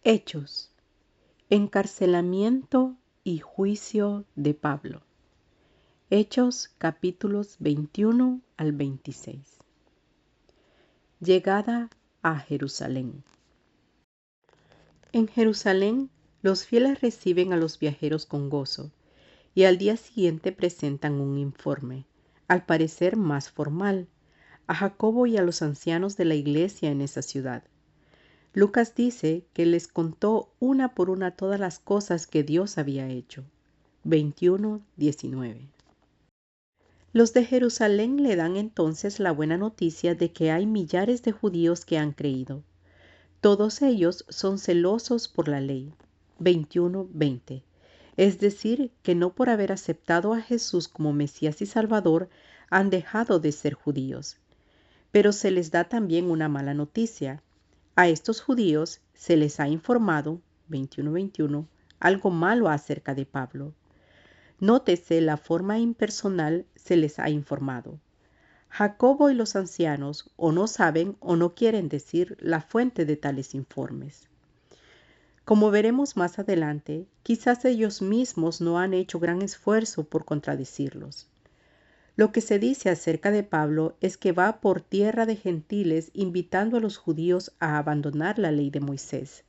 Hechos. Encarcelamiento y juicio de Pablo. Hechos capítulos 21 al 26. Llegada a Jerusalén. En Jerusalén, los fieles reciben a los viajeros con gozo y al día siguiente presentan un informe, al parecer más formal, a Jacobo y a los ancianos de la iglesia en esa ciudad. Lucas dice que les contó una por una todas las cosas que Dios había hecho. 21:19. Los de Jerusalén le dan entonces la buena noticia de que hay millares de judíos que han creído. Todos ellos son celosos por la ley. 21:20. Es decir, que no por haber aceptado a Jesús como Mesías y Salvador han dejado de ser judíos. Pero se les da también una mala noticia. A estos judíos se les ha informado, 21:21, algo malo acerca de Pablo. Nótese la forma impersonal se les ha informado. Jacobo y los ancianos o no saben o no quieren decir la fuente de tales informes. Como veremos más adelante, quizás ellos mismos no han hecho gran esfuerzo por contradecirlos. Lo que se dice acerca de Pablo es que va por tierra de gentiles invitando a los judíos a abandonar la ley de Moisés,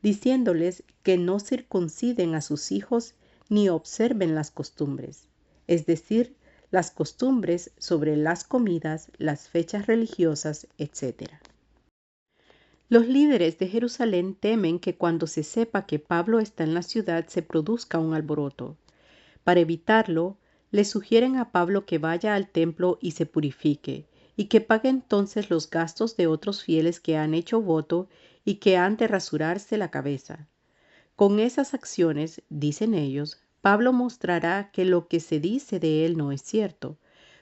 diciéndoles que no circunciden a sus hijos ni observen las costumbres, es decir, las costumbres sobre las comidas, las fechas religiosas, etc. Los líderes de Jerusalén temen que cuando se sepa que Pablo está en la ciudad se produzca un alboroto. Para evitarlo, le sugieren a Pablo que vaya al templo y se purifique, y que pague entonces los gastos de otros fieles que han hecho voto y que han de rasurarse la cabeza. Con esas acciones, dicen ellos, Pablo mostrará que lo que se dice de él no es cierto,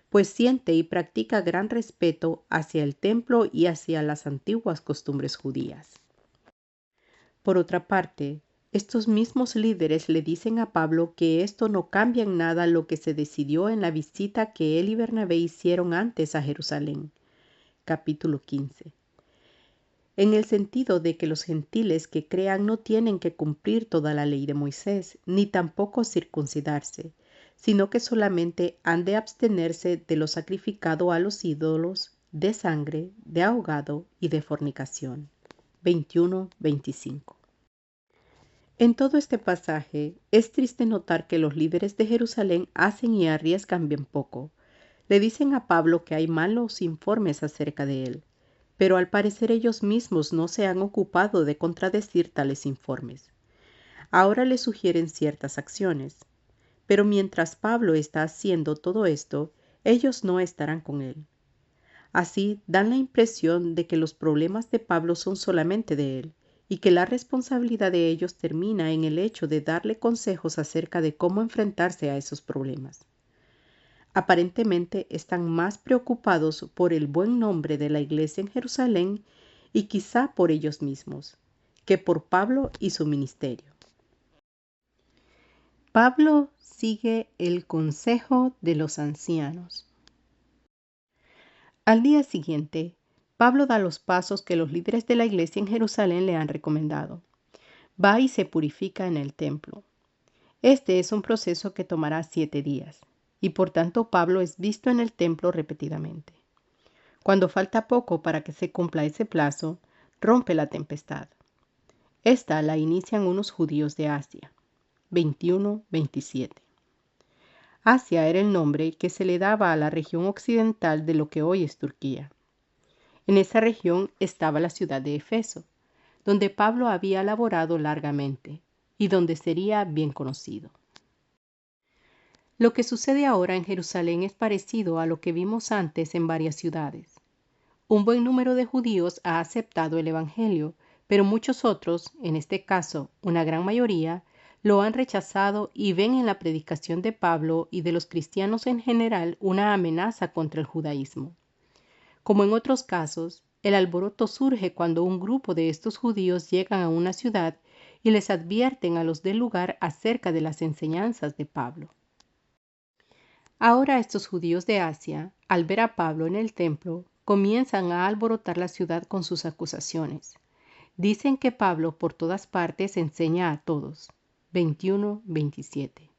pues siente y practica gran respeto hacia el templo y hacia las antiguas costumbres judías. Por otra parte, estos mismos líderes le dicen a Pablo que esto no cambia en nada lo que se decidió en la visita que él y Bernabé hicieron antes a Jerusalén. Capítulo 15. En el sentido de que los gentiles que crean no tienen que cumplir toda la ley de Moisés, ni tampoco circuncidarse, sino que solamente han de abstenerse de lo sacrificado a los ídolos, de sangre, de ahogado y de fornicación. 21:25. En todo este pasaje, es triste notar que los líderes de Jerusalén hacen y arriesgan bien poco. Le dicen a Pablo que hay malos informes acerca de él, pero al parecer ellos mismos no se han ocupado de contradecir tales informes. Ahora le sugieren ciertas acciones, pero mientras Pablo está haciendo todo esto, ellos no estarán con él. Así dan la impresión de que los problemas de Pablo son solamente de él, y que la responsabilidad de ellos termina en el hecho de darle consejos acerca de cómo enfrentarse a esos problemas. Aparentemente están más preocupados por el buen nombre de la iglesia en Jerusalén y quizá por ellos mismos, que por Pablo y su ministerio. Pablo sigue el consejo de los ancianos. Al día siguiente, Pablo da los pasos que los líderes de la iglesia en Jerusalén le han recomendado. Va y se purifica en el templo. Este es un proceso que tomará 7 días, y por tanto Pablo es visto en el templo repetidamente. Cuando falta poco para que se cumpla ese plazo, rompe la tempestad. Esta la inician unos judíos de Asia. 21:27. Asia era el nombre que se le daba a la región occidental de lo que hoy es Turquía. En esa región estaba la ciudad de Efeso, donde Pablo había laborado largamente y donde sería bien conocido. Lo que sucede ahora en Jerusalén es parecido a lo que vimos antes en varias ciudades. Un buen número de judíos ha aceptado el Evangelio, pero muchos otros, en este caso una gran mayoría, lo han rechazado y ven en la predicación de Pablo y de los cristianos en general una amenaza contra el judaísmo. Como en otros casos, el alboroto surge cuando un grupo de estos judíos llegan a una ciudad y les advierten a los del lugar acerca de las enseñanzas de Pablo. Ahora estos judíos de Asia, al ver a Pablo en el templo, comienzan a alborotar la ciudad con sus acusaciones. Dicen que Pablo por todas partes enseña a todos. 21-27.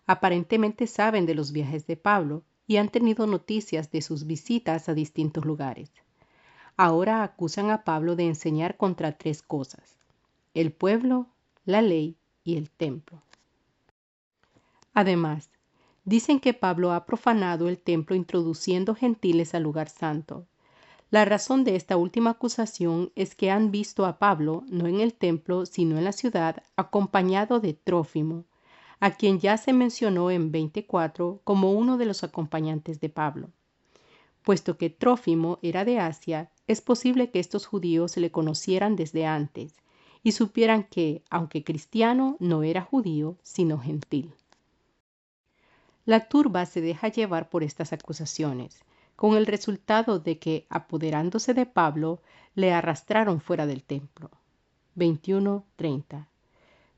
Aparentemente saben de los viajes de Pablo y han tenido noticias de sus visitas a distintos lugares. Ahora acusan a Pablo de enseñar contra 3 cosas: el pueblo, la ley y el templo. Además, dicen que Pablo ha profanado el templo introduciendo gentiles al lugar santo. La razón de esta última acusación es que han visto a Pablo, no en el templo, sino en la ciudad, acompañado de Trófimo, a quien ya se mencionó en 24 como uno de los acompañantes de Pablo. Puesto que Trófimo era de Asia, es posible que estos judíos le conocieran desde antes y supieran que, aunque cristiano, no era judío, sino gentil. La turba se deja llevar por estas acusaciones, con el resultado de que, apoderándose de Pablo, le arrastraron fuera del templo. 21-30.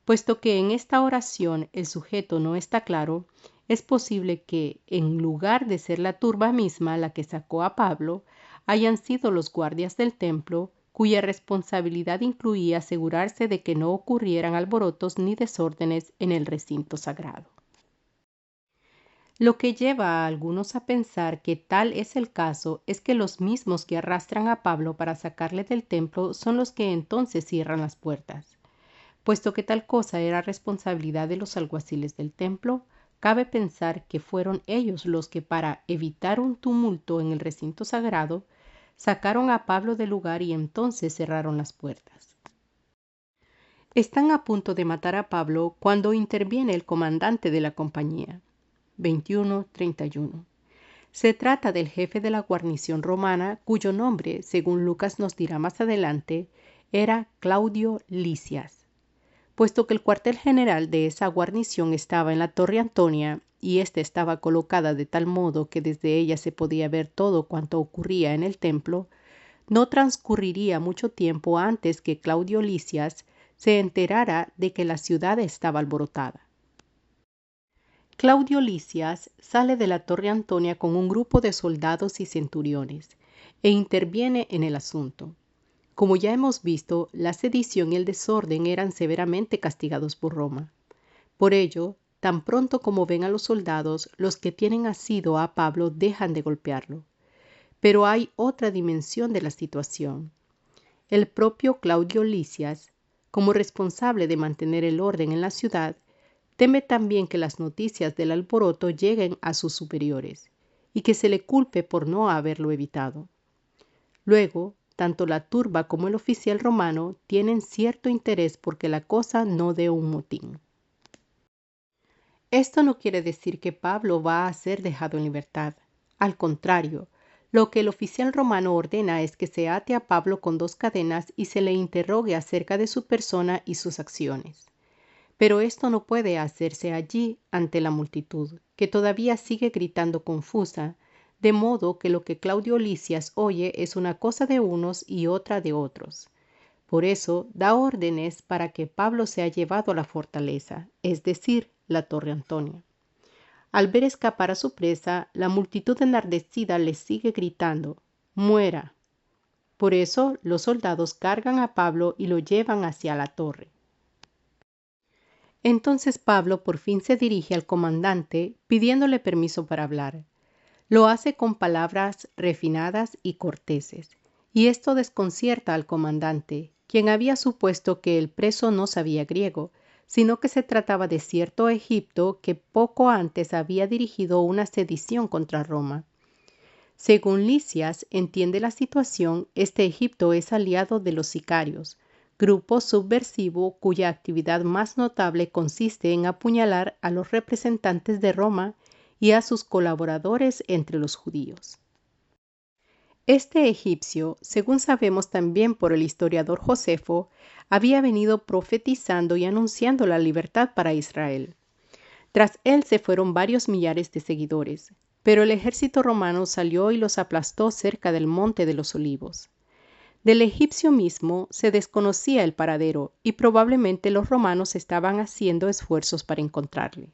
Puesto que en esta oración el sujeto no está claro, es posible que, en lugar de ser la turba misma la que sacó a Pablo, hayan sido los guardias del templo, cuya responsabilidad incluía asegurarse de que no ocurrieran alborotos ni desórdenes en el recinto sagrado. Lo que lleva a algunos a pensar que tal es el caso es que los mismos que arrastran a Pablo para sacarle del templo son los que entonces cierran las puertas. Puesto que tal cosa era responsabilidad de los alguaciles del templo, cabe pensar que fueron ellos los que, para evitar un tumulto en el recinto sagrado, sacaron a Pablo del lugar y entonces cerraron las puertas. Están a punto de matar a Pablo cuando interviene el comandante de la compañía. 21-31. Se trata del jefe de la guarnición romana, cuyo nombre, según Lucas nos dirá más adelante, era Claudio Lisias. Puesto que el cuartel general de esa guarnición estaba en la Torre Antonia y ésta estaba colocada de tal modo que desde ella se podía ver todo cuanto ocurría en el templo, no transcurriría mucho tiempo antes que Claudio Lisias se enterara de que la ciudad estaba alborotada. Claudio Lisias sale de la Torre Antonia con un grupo de soldados y centuriones e interviene en el asunto. Como ya hemos visto, la sedición y el desorden eran severamente castigados por Roma. Por ello, tan pronto como ven a los soldados, los que tienen asido a Pablo dejan de golpearlo. Pero hay otra dimensión de la situación. El propio Claudio Lisias, como responsable de mantener el orden en la ciudad, teme también que las noticias del alboroto lleguen a sus superiores y que se le culpe por no haberlo evitado. Luego, tanto la turba como el oficial romano tienen cierto interés porque la cosa no dé un motín. Esto no quiere decir que Pablo va a ser dejado en libertad. Al contrario, lo que el oficial romano ordena es que se ate a Pablo con 2 cadenas y se le interrogue acerca de su persona y sus acciones. Pero esto no puede hacerse allí ante la multitud, que todavía sigue gritando confusa, de modo que lo que Claudio Lisias oye es una cosa de unos y otra de otros. Por eso da órdenes para que Pablo sea llevado a la fortaleza, es decir, la Torre Antonia. Al ver escapar a su presa, la multitud enardecida le sigue gritando: «¡Muera!». Por eso los soldados cargan a Pablo y lo llevan hacia la torre. Entonces Pablo por fin se dirige al comandante pidiéndole permiso para hablar. Lo hace con palabras refinadas y corteses, y esto desconcierta al comandante, quien había supuesto que el preso no sabía griego, sino que se trataba de cierto egipto que poco antes había dirigido una sedición contra Roma. Según Lisias entiende la situación, este Egipto es aliado de los sicarios, grupo subversivo cuya actividad más notable consiste en apuñalar a los representantes de Roma y a sus colaboradores entre los judíos. Este egipcio, según sabemos también por el historiador Josefo, había venido profetizando y anunciando la libertad para Israel. Tras él se fueron varios millares de seguidores, pero el ejército romano salió y los aplastó cerca del Monte de los Olivos. Del egipcio mismo se desconocía el paradero y probablemente los romanos estaban haciendo esfuerzos para encontrarle.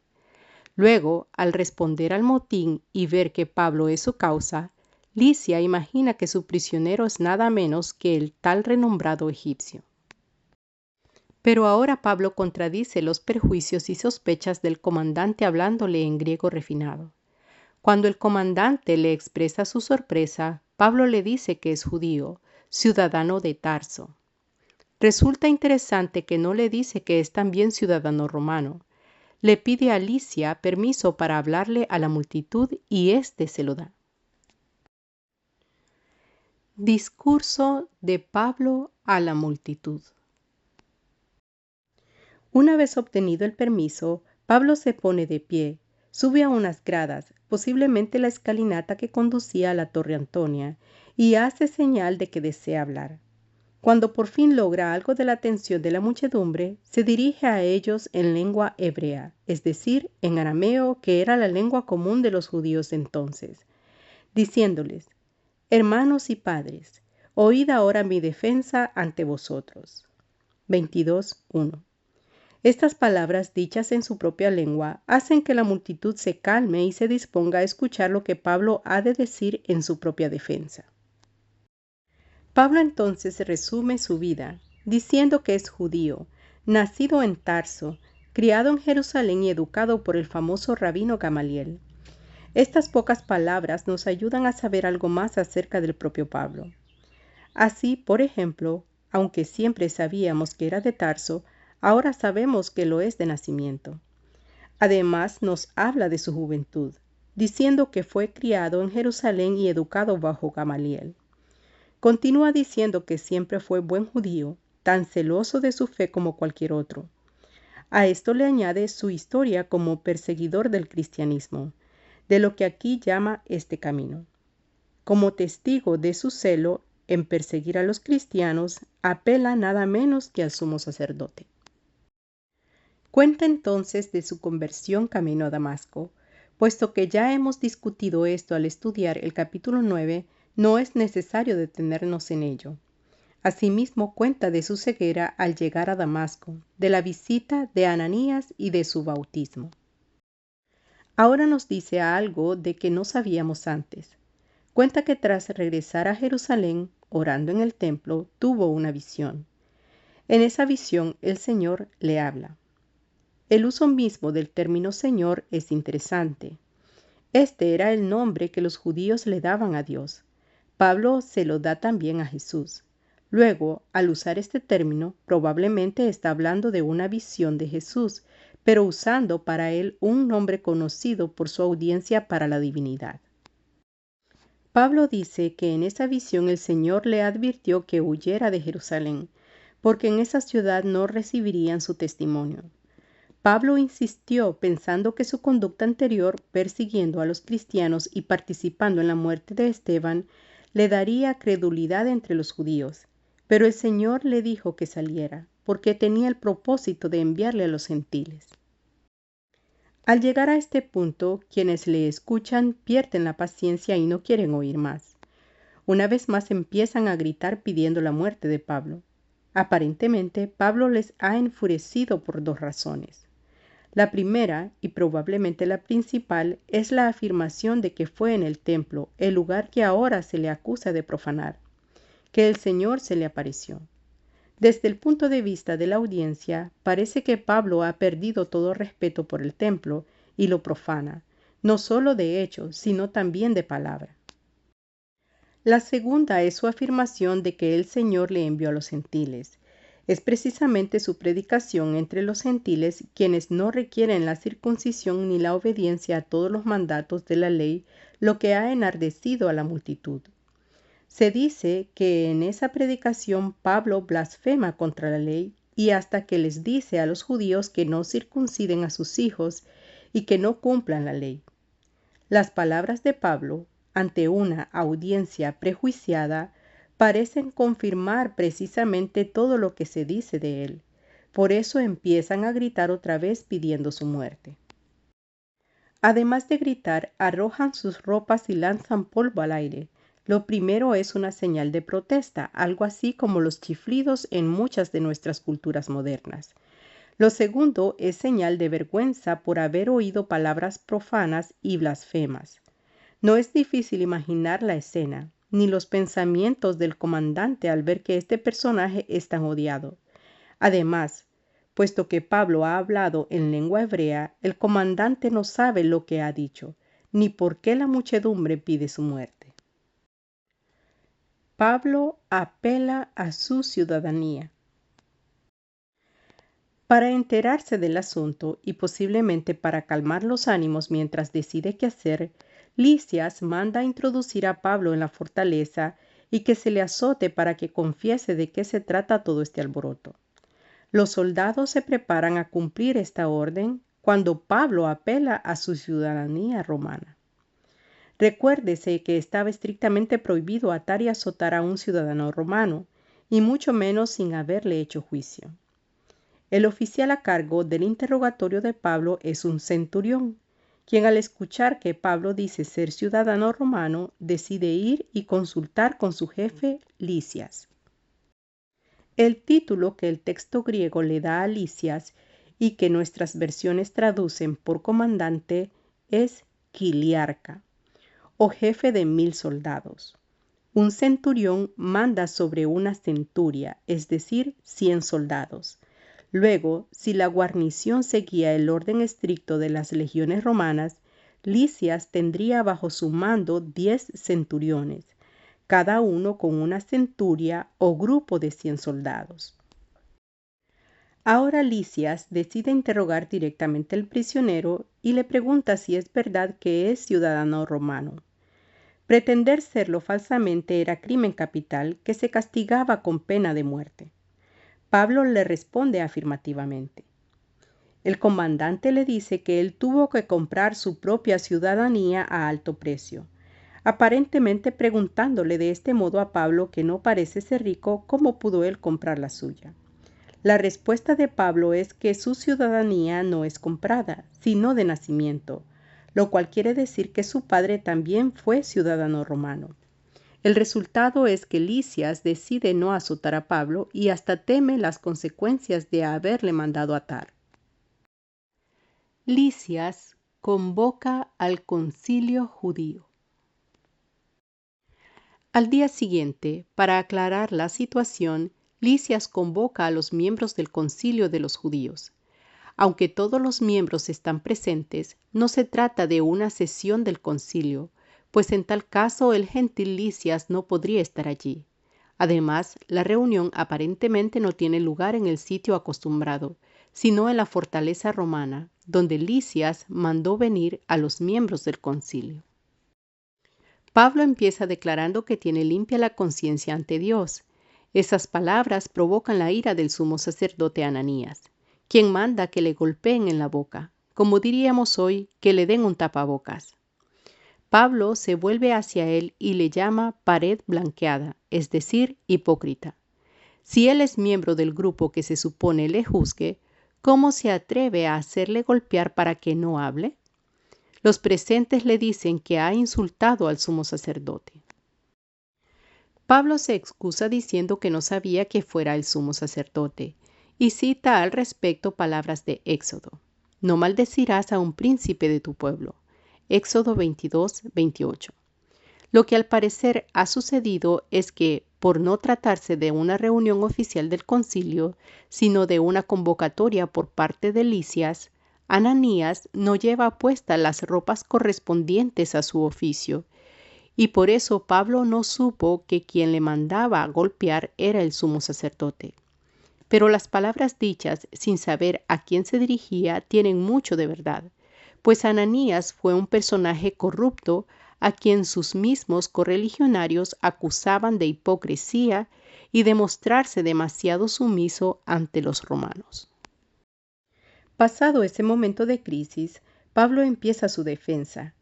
Luego, al responder al motín y ver que Pablo es su causa, Lisia imagina que su prisionero es nada menos que el tal renombrado egipcio. Pero ahora Pablo contradice los perjuicios y sospechas del comandante hablándole en griego refinado. Cuando el comandante le expresa su sorpresa, Pablo le dice que es judío, ciudadano de Tarso. Resulta interesante que no le dice que es también ciudadano romano. Le pide a Licia permiso para hablarle a la multitud y éste se lo da. Discurso de Pablo a la multitud. Una vez obtenido el permiso, Pablo se pone de pie, sube a unas gradas, posiblemente la escalinata que conducía a la Torre Antonia, y hace señal de que desea hablar. Cuando por fin logra algo de la atención de la muchedumbre, se dirige a ellos en lengua hebrea, es decir, en arameo, que era la lengua común de los judíos entonces, diciéndoles: Hermanos y padres, oíd ahora mi defensa ante vosotros. 22:1. Estas palabras dichas en su propia lengua hacen que la multitud se calme y se disponga a escuchar lo que Pablo ha de decir en su propia defensa. Pablo entonces resume su vida, diciendo que es judío, nacido en Tarso, criado en Jerusalén y educado por el famoso rabino Gamaliel. Estas pocas palabras nos ayudan a saber algo más acerca del propio Pablo. Así, por ejemplo, aunque siempre sabíamos que era de Tarso, ahora sabemos que lo es de nacimiento. Además, nos habla de su juventud, diciendo que fue criado en Jerusalén y educado bajo Gamaliel. Continúa diciendo que siempre fue buen judío, tan celoso de su fe como cualquier otro. A esto le añade su historia como perseguidor del cristianismo, de lo que aquí llama este camino. Como testigo de su celo en perseguir a los cristianos, apela nada menos que al sumo sacerdote. Cuenta entonces de su conversión camino a Damasco. Puesto que ya hemos discutido esto al estudiar el capítulo 9, no es necesario detenernos en ello. Asimismo cuenta de su ceguera al llegar a Damasco, de la visita de Ananías y de su bautismo. Ahora nos dice algo de que no sabíamos antes. Cuenta que tras regresar a Jerusalén, orando en el templo, tuvo una visión. En esa visión el Señor le habla. El uso mismo del término Señor es interesante. Este era el nombre que los judíos le daban a Dios. Pablo se lo da también a Jesús. Luego, al usar este término, probablemente está hablando de una visión de Jesús, pero usando para él un nombre conocido por su audiencia para la divinidad. Pablo dice que en esa visión el Señor le advirtió que huyera de Jerusalén, porque en esa ciudad no recibirían su testimonio. Pablo insistió pensando que su conducta anterior, persiguiendo a los cristianos y participando en la muerte de Esteban, le daría credulidad entre los judíos. Pero el Señor le dijo que saliera, porque tenía el propósito de enviarle a los gentiles. Al llegar a este punto, quienes le escuchan pierden la paciencia y no quieren oír más. Una vez más empiezan a gritar pidiendo la muerte de Pablo. Aparentemente, Pablo les ha enfurecido por dos razones. La primera, y probablemente la principal, es la afirmación de que fue en el templo, el lugar que ahora se le acusa de profanar, que el Señor se le apareció. Desde el punto de vista de la audiencia, parece que Pablo ha perdido todo respeto por el templo y lo profana, no solo de hecho, sino también de palabra. La segunda es su afirmación de que el Señor le envió a los gentiles. Es precisamente su predicación entre los gentiles, quienes no requieren la circuncisión ni la obediencia a todos los mandatos de la ley, lo que ha enardecido a la multitud. Se dice que en esa predicación Pablo blasfema contra la ley y hasta que les dice a los judíos que no circunciden a sus hijos y que no cumplan la ley. Las palabras de Pablo, ante una audiencia prejuiciada, parecen confirmar precisamente todo lo que se dice de él. Por eso empiezan a gritar otra vez pidiendo su muerte. Además de gritar, arrojan sus ropas y lanzan polvo al aire. Lo primero es una señal de protesta, algo así como los chiflidos en muchas de nuestras culturas modernas. Lo segundo es señal de vergüenza por haber oído palabras profanas y blasfemas. No es difícil imaginar la escena, ni los pensamientos del comandante al ver que este personaje es tan odiado. Además, Puesto que Pablo ha hablado en lengua hebrea, el comandante no sabe lo que ha dicho, ni por qué la muchedumbre pide su muerte. Pablo apela a su ciudadanía. Para enterarse del asunto y posiblemente para calmar los ánimos mientras decide qué hacer, Lisias manda a introducir a Pablo en la fortaleza y que se le azote para que confiese de qué se trata todo este alboroto. Los soldados se preparan a cumplir esta orden cuando Pablo apela a su ciudadanía romana. Recuérdese que estaba estrictamente prohibido atar y azotar a un ciudadano romano, y mucho menos sin haberle hecho juicio. El oficial a cargo del interrogatorio de Pablo es un centurión, quien al escuchar que Pablo dice ser ciudadano romano, decide ir y consultar con su jefe Lisias. El título que el texto griego le da a Lisias y que nuestras versiones traducen por comandante es quiliarca, o jefe de 1000 soldados. Un centurión manda sobre una centuria, es decir, 100 soldados. Luego, si la guarnición seguía el orden estricto de las legiones romanas, Lisias tendría bajo su mando 10 centuriones, cada uno con una centuria o grupo de 100 soldados. Ahora Lisias decide interrogar directamente al prisionero y le pregunta si es verdad que es ciudadano romano. Pretender serlo falsamente era crimen capital que se castigaba con pena de muerte. Pablo le responde afirmativamente. El comandante le dice que él tuvo que comprar su propia ciudadanía a alto precio, aparentemente preguntándole de este modo a Pablo, que no parece ser rico, cómo pudo él comprar la suya. La respuesta de Pablo es que su ciudadanía no es comprada, sino de nacimiento, lo cual quiere decir que su padre también fue ciudadano romano. El resultado es que Lisias decide no azotar a Pablo y hasta teme las consecuencias de haberle mandado atar. Lisias convoca al concilio judío. Al día siguiente, para aclarar la situación, Lisias convoca a los miembros del concilio de los judíos. Aunque todos los miembros están presentes, no se trata de una sesión del concilio, pues en tal caso el gentil Lisias no podría estar allí. Además, la reunión aparentemente no tiene lugar en el sitio acostumbrado, sino en la fortaleza romana, donde Lisias mandó venir a los miembros del concilio. Pablo empieza declarando que tiene limpia la conciencia ante Dios. Esas palabras provocan la ira del sumo sacerdote Ananías, quien manda que le golpeen en la boca, como diríamos hoy, que le den un tapabocas. Pablo se vuelve hacia él y le llama pared blanqueada, es decir, hipócrita. Si él es miembro del grupo que se supone le juzgue, ¿cómo se atreve a hacerle golpear para que no hable? Los presentes le dicen que ha insultado al sumo sacerdote. Pablo se excusa diciendo que no sabía que fuera el sumo sacerdote y cita al respecto palabras de Éxodo. No maldecirás a un príncipe de tu pueblo. Éxodo 22, 28. Lo que al parecer ha sucedido es que, por no tratarse de una reunión oficial del concilio, sino de una convocatoria por parte de Lisias, Ananías no lleva puestas las ropas correspondientes a su oficio, y por eso Pablo no supo que quien le mandaba a golpear era el sumo sacerdote. Pero las palabras dichas sin saber a quién se dirigía tienen mucho de verdad, pues Ananías fue un personaje corrupto a quien sus mismos correligionarios acusaban de hipocresía y de mostrarse demasiado sumiso ante los romanos. Pasado ese momento de crisis, Pablo empieza su defensa.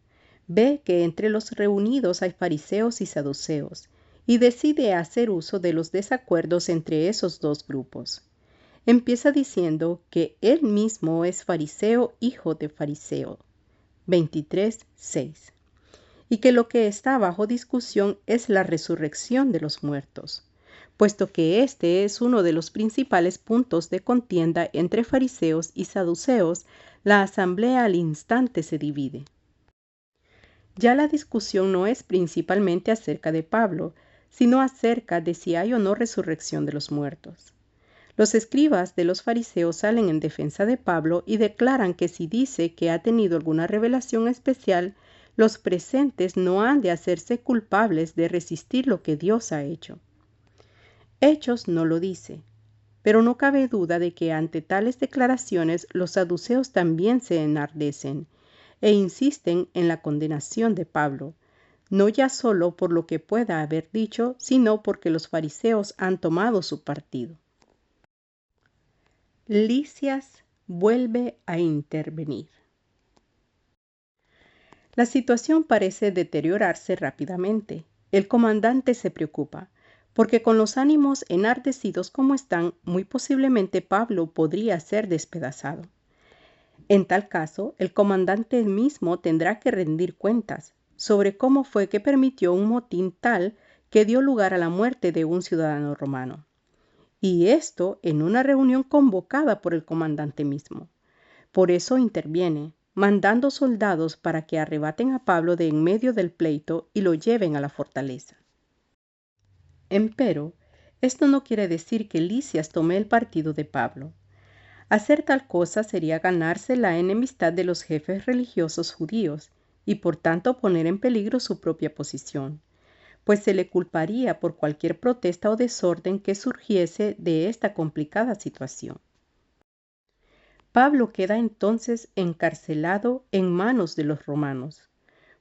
Ve que entre los reunidos hay fariseos y saduceos, y decide hacer uso de los desacuerdos entre esos dos grupos. Empieza diciendo que él mismo es fariseo, hijo de fariseo, 23:6, y que lo que está bajo discusión es la resurrección de los muertos, puesto que este es uno de los principales puntos de contienda entre fariseos y saduceos. La asamblea al instante se divide. Ya la discusión no es principalmente acerca de Pablo, sino acerca de si hay o no resurrección de los muertos. Los escribas de los fariseos salen en defensa de Pablo y declaran que si dice que ha tenido alguna revelación especial, los presentes no han de hacerse culpables de resistir lo que Dios ha hecho. Hechos no lo dice, pero no cabe duda de que ante tales declaraciones los saduceos también se enardecen e insisten en la condenación de Pablo, no ya solo por lo que pueda haber dicho, sino porque los fariseos han tomado su partido. Lisias vuelve a intervenir. La situación parece deteriorarse rápidamente. El comandante se preocupa, porque con los ánimos enardecidos como están, muy posiblemente Pablo podría ser despedazado. En tal caso, el comandante mismo tendrá que rendir cuentas sobre cómo fue que permitió un motín tal que dio lugar a la muerte de un ciudadano romano. Y esto en una reunión convocada por el comandante mismo. Por eso interviene, mandando soldados para que arrebaten a Pablo de en medio del pleito y lo lleven a la fortaleza. Empero, esto no quiere decir que Lisias tome el partido de Pablo. Hacer tal cosa sería ganarse la enemistad de los jefes religiosos judíos y por tanto poner en peligro su propia posición, pues se le culparía por cualquier protesta o desorden que surgiese de esta complicada situación. Pablo queda entonces encarcelado en manos de los romanos,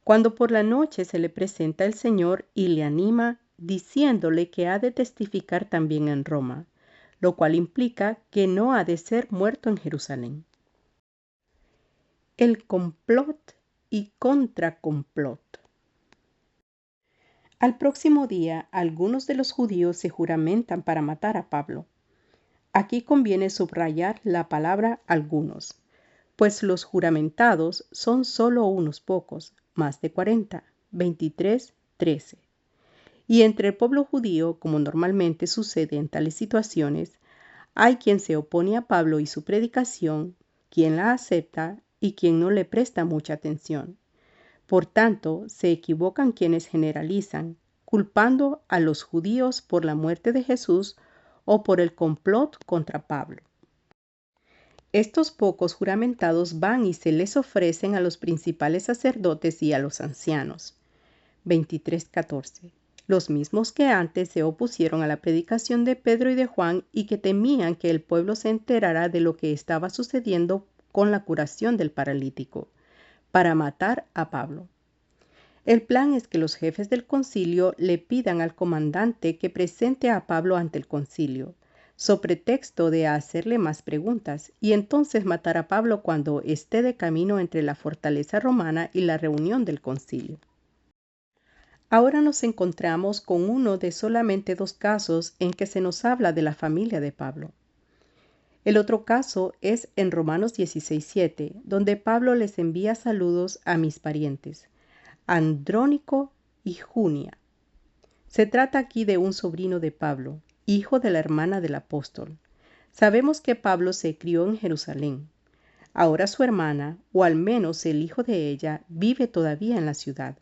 cuando por la noche se le presenta el Señor y le anima diciéndole que ha de testificar también en Roma, lo cual implica que no ha de ser muerto en Jerusalén. El complot y contracomplot. Al próximo día, algunos de los judíos se juramentan para matar a Pablo. Aquí conviene subrayar la palabra algunos, pues los juramentados son solo unos pocos, más de 40, 23, 13. Y entre el pueblo judío, como normalmente sucede en tales situaciones, hay quien se opone a Pablo y su predicación, quien la acepta y quien no le presta mucha atención. Por tanto, se equivocan quienes generalizan, culpando a los judíos por la muerte de Jesús o por el complot contra Pablo. Estos pocos juramentados van y se les ofrecen a los principales sacerdotes y a los ancianos. 23:14. Los mismos que antes se opusieron a la predicación de Pedro y de Juan y que temían que el pueblo se enterara de lo que estaba sucediendo con la curación del paralítico, para matar a Pablo. El plan es que los jefes del concilio le pidan al comandante que presente a Pablo ante el concilio, so pretexto de hacerle más preguntas, y entonces matar a Pablo cuando esté de camino entre la fortaleza romana y la reunión del concilio. Ahora nos encontramos con uno de solamente 2 casos en que se nos habla de la familia de Pablo. El otro caso es en Romanos 16:7, donde Pablo les envía saludos a mis parientes, Andrónico y Junia. Se trata aquí de un sobrino de Pablo, hijo de la hermana del apóstol. Sabemos que Pablo se crió en Jerusalén. Ahora su hermana, o al menos el hijo de ella, vive todavía en la ciudad.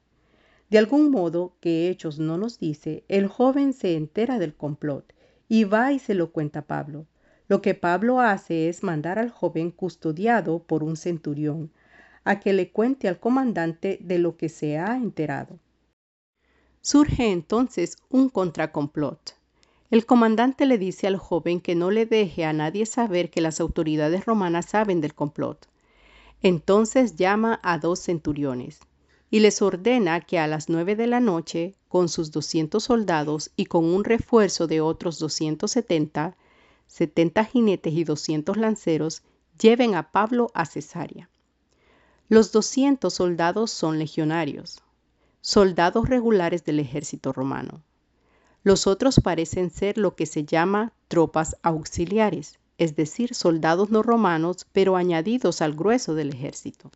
De algún modo, que Hechos no nos dice, el joven se entera del complot y va y se lo cuenta a Pablo. Lo que Pablo hace es mandar al joven custodiado por un centurión a que le cuente al comandante de lo que se ha enterado. Surge entonces un contracomplot. El comandante le dice al joven que no le deje a nadie saber que las autoridades romanas saben del complot. Entonces llama a 2 centuriones y les ordena que a las 9 de la noche, con sus 200 soldados y con un refuerzo de otros 270, 70 jinetes y 200 lanceros, lleven a Pablo a Cesarea. Los 200 soldados son legionarios, soldados regulares del ejército romano. Los otros parecen ser lo que se llama tropas auxiliares, es decir, soldados no romanos, pero añadidos al grueso del ejército.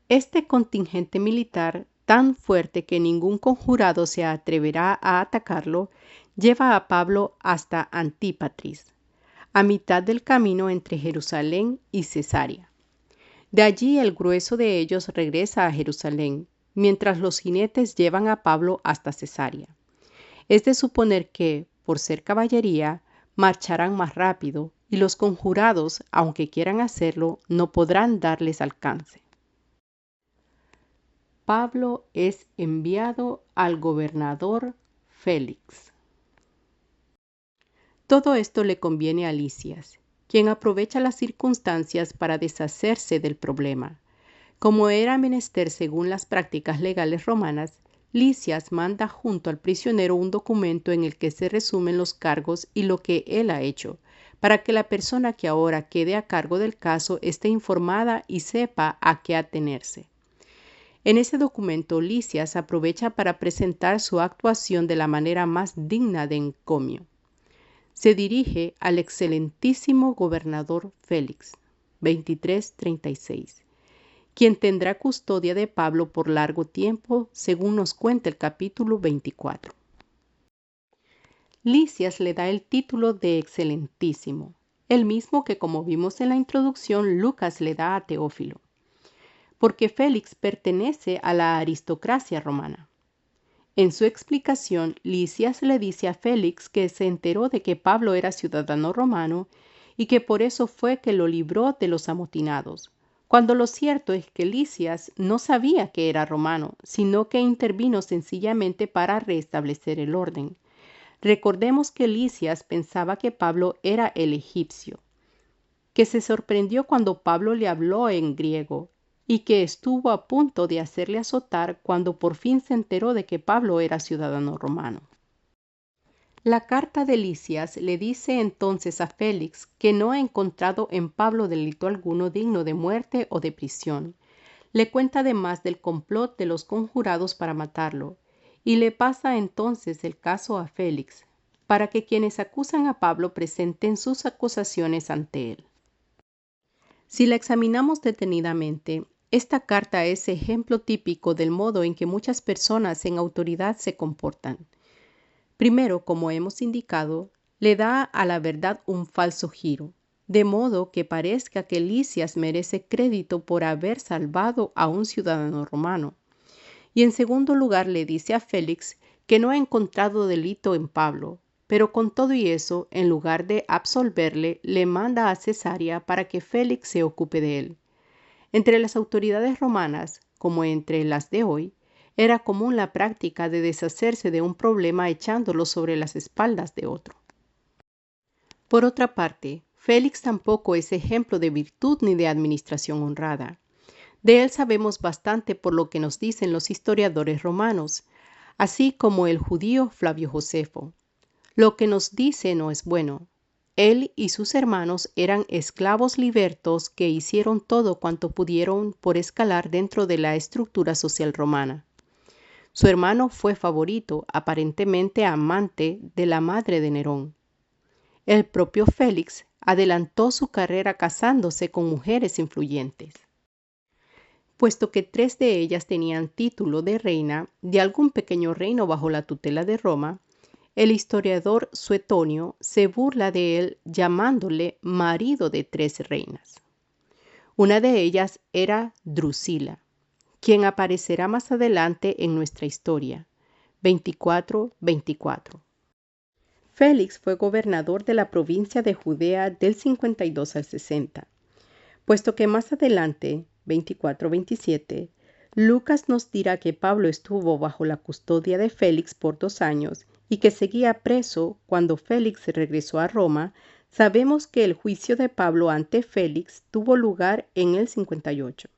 Este contingente militar, tan fuerte que ningún conjurado se atreverá a atacarlo, lleva a Pablo hasta Antípatris, a mitad del camino entre Jerusalén y Cesarea. De allí el grueso de ellos regresa a Jerusalén, mientras los jinetes llevan a Pablo hasta Cesarea. Es de suponer que, por ser caballería, marcharán más rápido y los conjurados, aunque quieran hacerlo, no podrán darles alcance. Pablo es enviado al gobernador Félix. Todo esto le conviene a Lisias, quien aprovecha las circunstancias para deshacerse del problema. Como era menester según las prácticas legales romanas, Lisias manda junto al prisionero un documento en el que se resumen los cargos y lo que él ha hecho, para que la persona que ahora quede a cargo del caso esté informada y sepa a qué atenerse. En ese documento, Lisias aprovecha para presentar su actuación de la manera más digna de encomio. Se dirige al excelentísimo gobernador Félix, 23:36, quien tendrá custodia de Pablo por largo tiempo, según nos cuenta el capítulo 24. Lisias le da el título de excelentísimo, el mismo que, como vimos en la introducción, Lucas le da a Teófilo, porque Félix pertenece a la aristocracia romana. En su explicación, Lisias le dice a Félix que se enteró de que Pablo era ciudadano romano y que por eso fue que lo libró de los amotinados, cuando lo cierto es que Lisias no sabía que era romano, sino que intervino sencillamente para restablecer el orden. Recordemos que Lisias pensaba que Pablo era el egipcio, que se sorprendió cuando Pablo le habló en griego y que estuvo a punto de hacerle azotar cuando por fin se enteró de que Pablo era ciudadano romano. La carta de Lisias le dice entonces a Félix que no ha encontrado en Pablo delito alguno digno de muerte o de prisión. Le cuenta además del complot de los conjurados para matarlo y le pasa entonces el caso a Félix, para que quienes acusan a Pablo presenten sus acusaciones ante él. Si la examinamos detenidamente, esta carta es ejemplo típico del modo en que muchas personas en autoridad se comportan. Primero, como hemos indicado, le da a la verdad un falso giro, de modo que parezca que Lisias merece crédito por haber salvado a un ciudadano romano. Y en segundo lugar le dice a Félix que no ha encontrado delito en Pablo, pero con todo y eso, en lugar de absolverle, le manda a Cesarea para que Félix se ocupe de él. Entre las autoridades romanas, como entre las de hoy, era común la práctica de deshacerse de un problema echándolo sobre las espaldas de otro. Por otra parte, Félix tampoco es ejemplo de virtud ni de administración honrada. De él sabemos bastante por lo que nos dicen los historiadores romanos, así como el judío Flavio Josefo. Lo que nos dice no es bueno. Él y sus hermanos eran esclavos libertos que hicieron todo cuanto pudieron por escalar dentro de la estructura social romana. Su hermano fue favorito, aparentemente amante, de la madre de Nerón. El propio Félix adelantó su carrera casándose con mujeres influyentes. Puesto que 3 de ellas tenían título de reina de algún pequeño reino bajo la tutela de Roma, el historiador Suetonio se burla de él llamándole marido de 3 reinas. Una de ellas era Drusila, quien aparecerá más adelante en nuestra historia, 24:24. Félix fue gobernador de la provincia de Judea del 52 al 60, puesto que más adelante, 24:27, Lucas nos dirá que Pablo estuvo bajo la custodia de Félix por 2 años y que seguía preso cuando Félix regresó a Roma. Sabemos que el juicio de Pablo ante Félix tuvo lugar en el 58.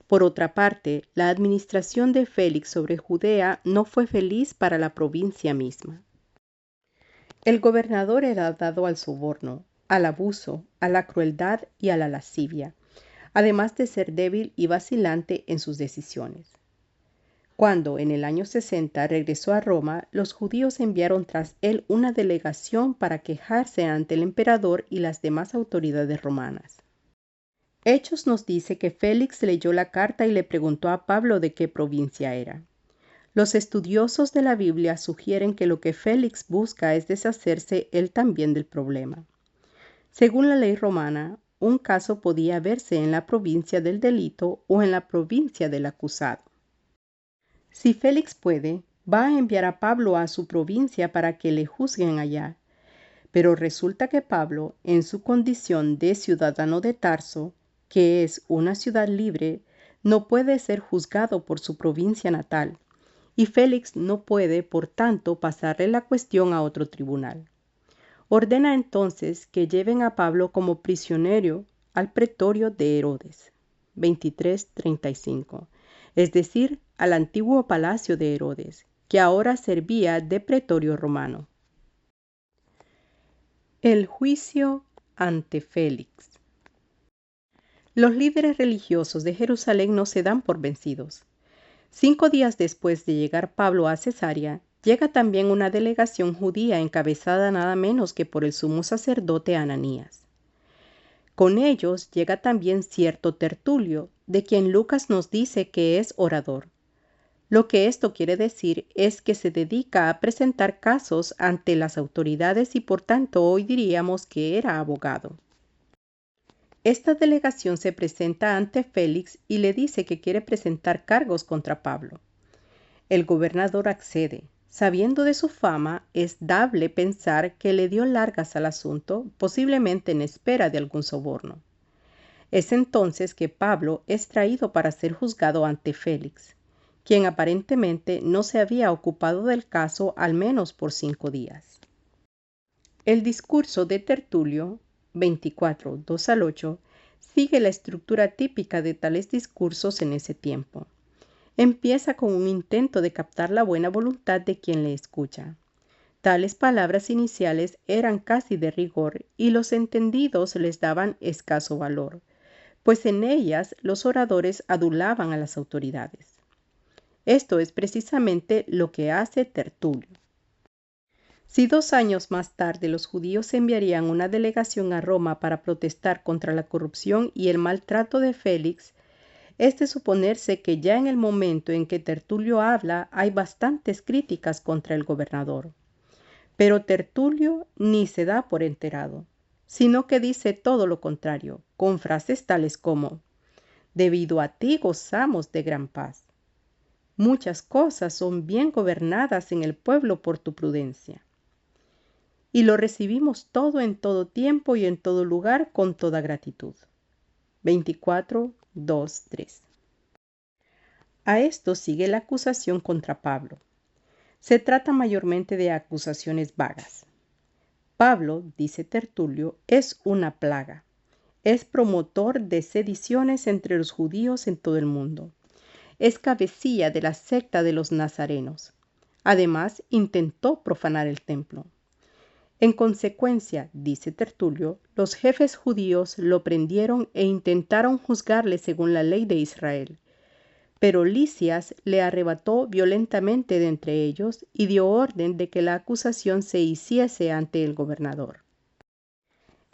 Por otra parte, la administración de Félix sobre Judea no fue feliz para la provincia misma. El gobernador era dado al soborno, al abuso, a la crueldad y a la lascivia, además de ser débil y vacilante en sus decisiones. Cuando, en el año 60, regresó a Roma, los judíos enviaron tras él una delegación para quejarse ante el emperador y las demás autoridades romanas. Hechos nos dice que Félix leyó la carta y le preguntó a Pablo de qué provincia era. Los estudiosos de la Biblia sugieren que lo que Félix busca es deshacerse él también del problema. Según la ley romana, un caso podía verse en la provincia del delito o en la provincia del acusado. Si Félix puede, va a enviar a Pablo a su provincia para que le juzguen allá, Pero resulta que Pablo, en su condición de ciudadano de Tarso, que es una ciudad libre, no puede ser juzgado por su provincia natal, y Félix no puede, por tanto, pasarle la cuestión a otro tribunal. Ordena entonces que lleven a Pablo como prisionero al pretorio de Herodes, 23:35, es decir, al antiguo palacio de Herodes, que ahora servía de pretorio romano. El juicio ante Félix. Los líderes religiosos de Jerusalén no se dan por vencidos. 5 días después de llegar Pablo a Cesarea, llega también una delegación judía encabezada nada menos que por el sumo sacerdote Ananías. Con ellos llega también cierto Tertulio, de quien Lucas nos dice que es orador. Lo que esto quiere decir es que se dedica a presentar casos ante las autoridades y por tanto hoy diríamos que era abogado. Esta delegación se presenta ante Félix y le dice que quiere presentar cargos contra Pablo. El gobernador accede. Sabiendo de su fama, es dable pensar que le dio largas al asunto, posiblemente en espera de algún soborno. Es entonces que Pablo es traído para ser juzgado ante Félix, quien aparentemente no se había ocupado del caso al menos por 5 días. El discurso de Tertulio, 24:2-8, sigue la estructura típica de tales discursos en ese tiempo. Empieza con un intento de captar la buena voluntad de quien le escucha. Tales palabras iniciales eran casi de rigor y los entendidos les daban escaso valor, pues en ellas los oradores adulaban a las autoridades. Esto es precisamente lo que hace Tertulio. Si 2 años más tarde los judíos enviarían una delegación a Roma para protestar contra la corrupción y el maltrato de Félix, es de suponerse que ya en el momento en que Tertulio habla hay bastantes críticas contra el gobernador. Pero Tertulio ni se da por enterado, sino que dice todo lo contrario, con frases tales como: «Debido a ti gozamos de gran paz. Muchas cosas son bien gobernadas en el pueblo por tu prudencia. Y lo recibimos todo en todo tiempo y en todo lugar con toda gratitud». 24:2-3. A esto sigue la acusación contra Pablo. Se trata mayormente de acusaciones vagas. Pablo, dice Tertulio, es una plaga. Es promotor de sediciones entre los judíos en todo el mundo. Es cabecilla de la secta de los nazarenos. Además, intentó profanar el templo. En consecuencia, dice Tertulio, los jefes judíos lo prendieron e intentaron juzgarle según la ley de Israel. Pero Lisias le arrebató violentamente de entre ellos y dio orden de que la acusación se hiciese ante el gobernador.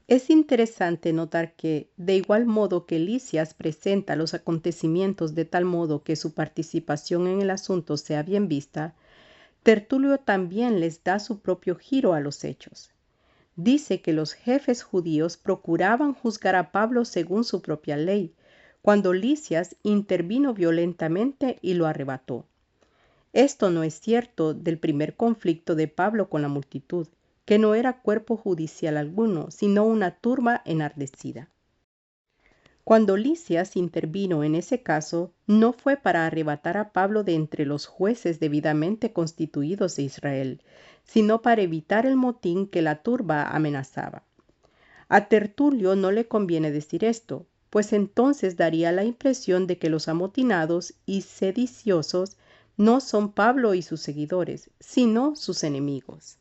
Es interesante notar que, de igual modo que Lisias presenta los acontecimientos de tal modo que su participación en el asunto sea bien vista, Tertulio también les da su propio giro a los hechos. Dice que los jefes judíos procuraban juzgar a Pablo según su propia ley, cuando Lisias intervino violentamente y lo arrebató. Esto no es cierto del primer conflicto de Pablo con la multitud, que no era cuerpo judicial alguno, sino una turba enardecida. Cuando Lisias intervino en ese caso, no fue para arrebatar a Pablo de entre los jueces debidamente constituidos de Israel, sino para evitar el motín que la turba amenazaba. A Tertulio no le conviene decir esto, pues entonces daría la impresión de que los amotinados y sediciosos no son Pablo y sus seguidores, sino sus enemigos.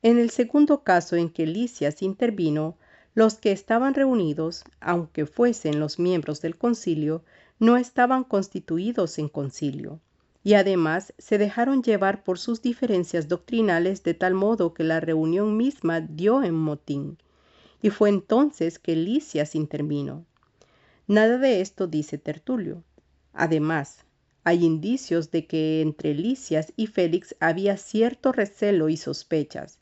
En el segundo caso en que Lisias intervino, los que estaban reunidos, aunque fuesen los miembros del concilio, no estaban constituidos en concilio, y además se dejaron llevar por sus diferencias doctrinales de tal modo que la reunión misma dio en motín. Y fue entonces que Lisias intervino. Nada de esto dice Tertulio. Además, hay indicios de que entre Lisias y Félix había cierto recelo y sospechas,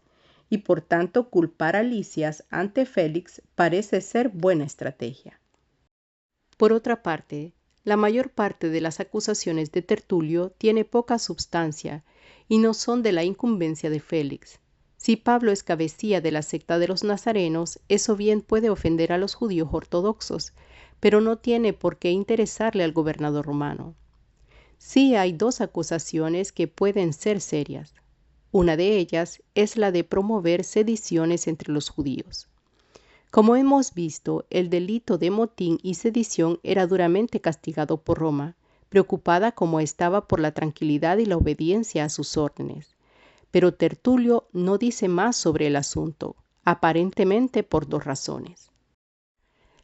y por tanto culpar a Lisias ante Félix parece ser buena estrategia. Por otra parte, la mayor parte de las acusaciones de Tertulio tiene poca substancia y no son de la incumbencia de Félix, Si Pablo es cabecilla de la secta de los nazarenos, eso bien puede ofender a los judíos ortodoxos, pero no tiene por qué interesarle al gobernador romano. Sí hay dos acusaciones que pueden ser serias. Una de ellas es la de promover sediciones entre los judíos. Como hemos visto, el delito de motín y sedición era duramente castigado por Roma, preocupada como estaba por la tranquilidad y la obediencia a sus órdenes. Pero Tertulio no dice más sobre el asunto, aparentemente por dos razones.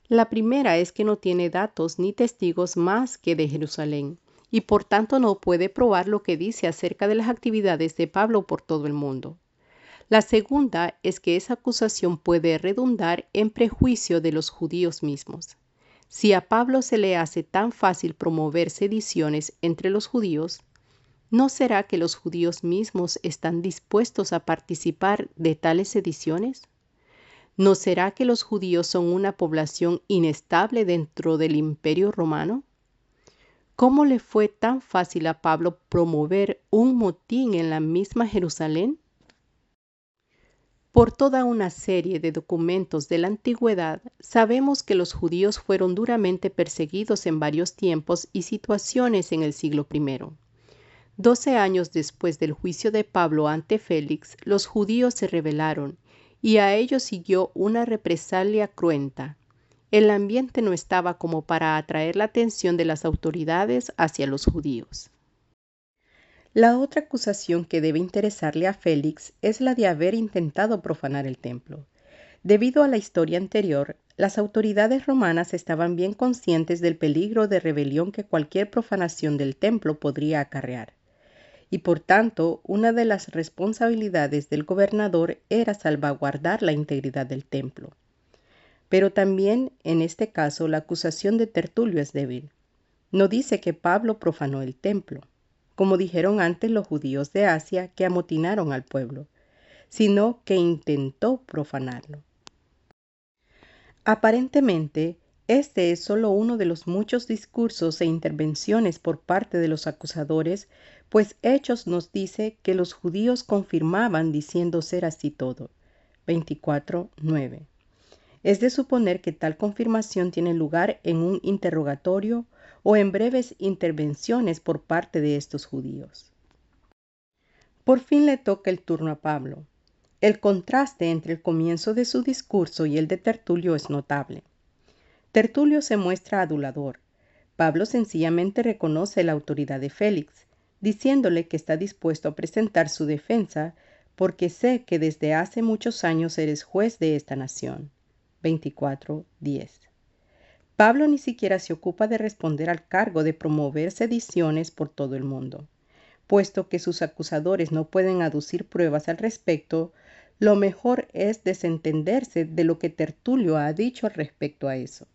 La primera es que no tiene datos ni testigos más que de Jerusalén, y por tanto no puede probar lo que dice acerca de las actividades de Pablo por todo el mundo. La segunda es que esa acusación puede redundar en prejuicio de los judíos mismos. Si a Pablo se le hace tan fácil promover sediciones entre los judíos, ¿no será que los judíos mismos están dispuestos a participar de tales sediciones? ¿No será que los judíos son una población inestable dentro del Imperio Romano? ¿Cómo le fue tan fácil a Pablo promover un motín en la misma Jerusalén? Por toda una serie de documentos de la antigüedad, sabemos que los judíos fueron duramente perseguidos en varios tiempos y situaciones en el siglo I. 12 años después del juicio de Pablo ante Félix, los judíos se rebelaron y a ellos siguió una represalia cruenta. El ambiente no estaba como para atraer la atención de las autoridades hacia los judíos. La otra acusación que debe interesarle a Félix es la de haber intentado profanar el templo. Debido a la historia anterior, las autoridades romanas estaban bien conscientes del peligro de rebelión que cualquier profanación del templo podría acarrear. Y por tanto, una de las responsabilidades del gobernador era salvaguardar la integridad del templo. Pero también, en este caso, la acusación de Tertulio es débil. No dice que Pablo profanó el templo, como dijeron antes los judíos de Asia que amotinaron al pueblo, sino que intentó profanarlo. Aparentemente, este es solo uno de los muchos discursos e intervenciones por parte de los acusadores, pues Hechos nos dice que los judíos confirmaban diciendo ser así todo. 24:9. Es de suponer que tal confirmación tiene lugar en un interrogatorio o en breves intervenciones por parte de estos judíos. Por fin le toca el turno a Pablo. El contraste entre el comienzo de su discurso y el de Tertulio es notable. Tertulio se muestra adulador. Pablo sencillamente reconoce la autoridad de Félix, diciéndole que está dispuesto a presentar su defensa porque sé que desde hace muchos años eres juez de esta nación. 24:10. Pablo ni siquiera se ocupa de responder al cargo de promover sediciones por todo el mundo. Puesto que sus acusadores no pueden aducir pruebas al respecto, lo mejor es desentenderse de lo que Tertulio ha dicho al respecto a eso.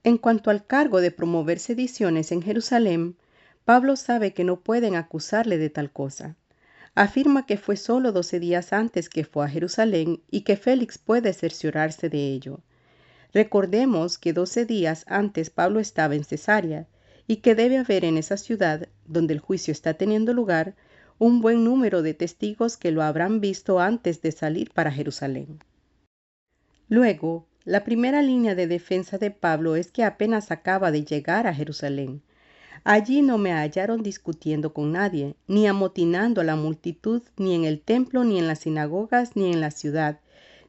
En cuanto al cargo de promover sediciones en Jerusalén, Pablo sabe que no pueden acusarle de tal cosa. Afirma que fue solo 12 días antes que fue a Jerusalén y que Félix puede cerciorarse de ello. Recordemos que 12 días antes Pablo estaba en Cesarea y que debe haber en esa ciudad, donde el juicio está teniendo lugar, un buen número de testigos que lo habrán visto antes de salir para Jerusalén. Luego, la primera línea de defensa de Pablo es que apenas acaba de llegar a Jerusalén. Allí no me hallaron discutiendo con nadie, ni amotinando a la multitud, ni en el templo, ni en las sinagogas, ni en la ciudad,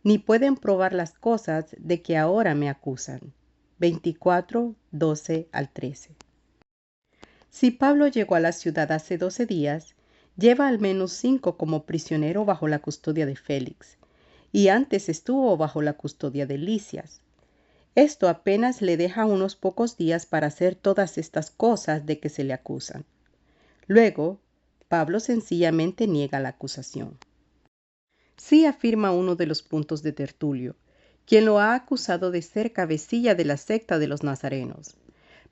ni pueden probar las cosas de que ahora me acusan. 24:12-13. Si Pablo llegó a la ciudad hace 12 días, lleva al menos 5 como prisionero bajo la custodia de Félix, y antes estuvo bajo la custodia de Lisias. Esto apenas le deja unos pocos días para hacer todas estas cosas de que se le acusan. Luego, Pablo sencillamente niega la acusación. Sí afirma uno de los puntos de Tertulio, quien lo ha acusado de ser cabecilla de la secta de los nazarenos.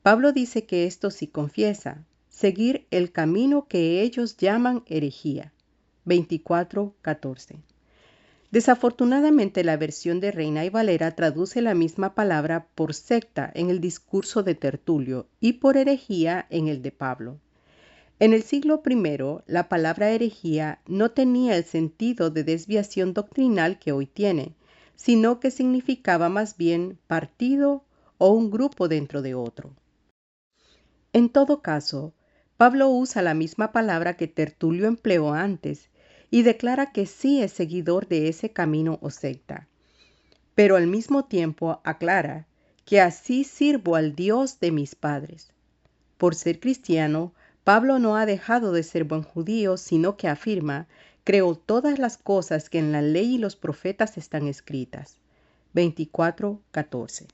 Pablo dice que esto sí confiesa, seguir el camino que ellos llaman herejía. 24:14. Desafortunadamente, la versión de Reina y Valera traduce la misma palabra por secta en el discurso de Tertulio y por herejía en el de Pablo. En el siglo I, la palabra herejía no tenía el sentido de desviación doctrinal que hoy tiene, sino que significaba más bien partido o un grupo dentro de otro. En todo caso, Pablo usa la misma palabra que Tertulio empleó antes y declara que sí es seguidor de ese camino o secta, pero al mismo tiempo aclara que así sirvo al Dios de mis padres. Por ser cristiano, Pablo no ha dejado de ser buen judío, sino que afirma: creo todas las cosas que en la ley y los profetas están escritas. 24:14.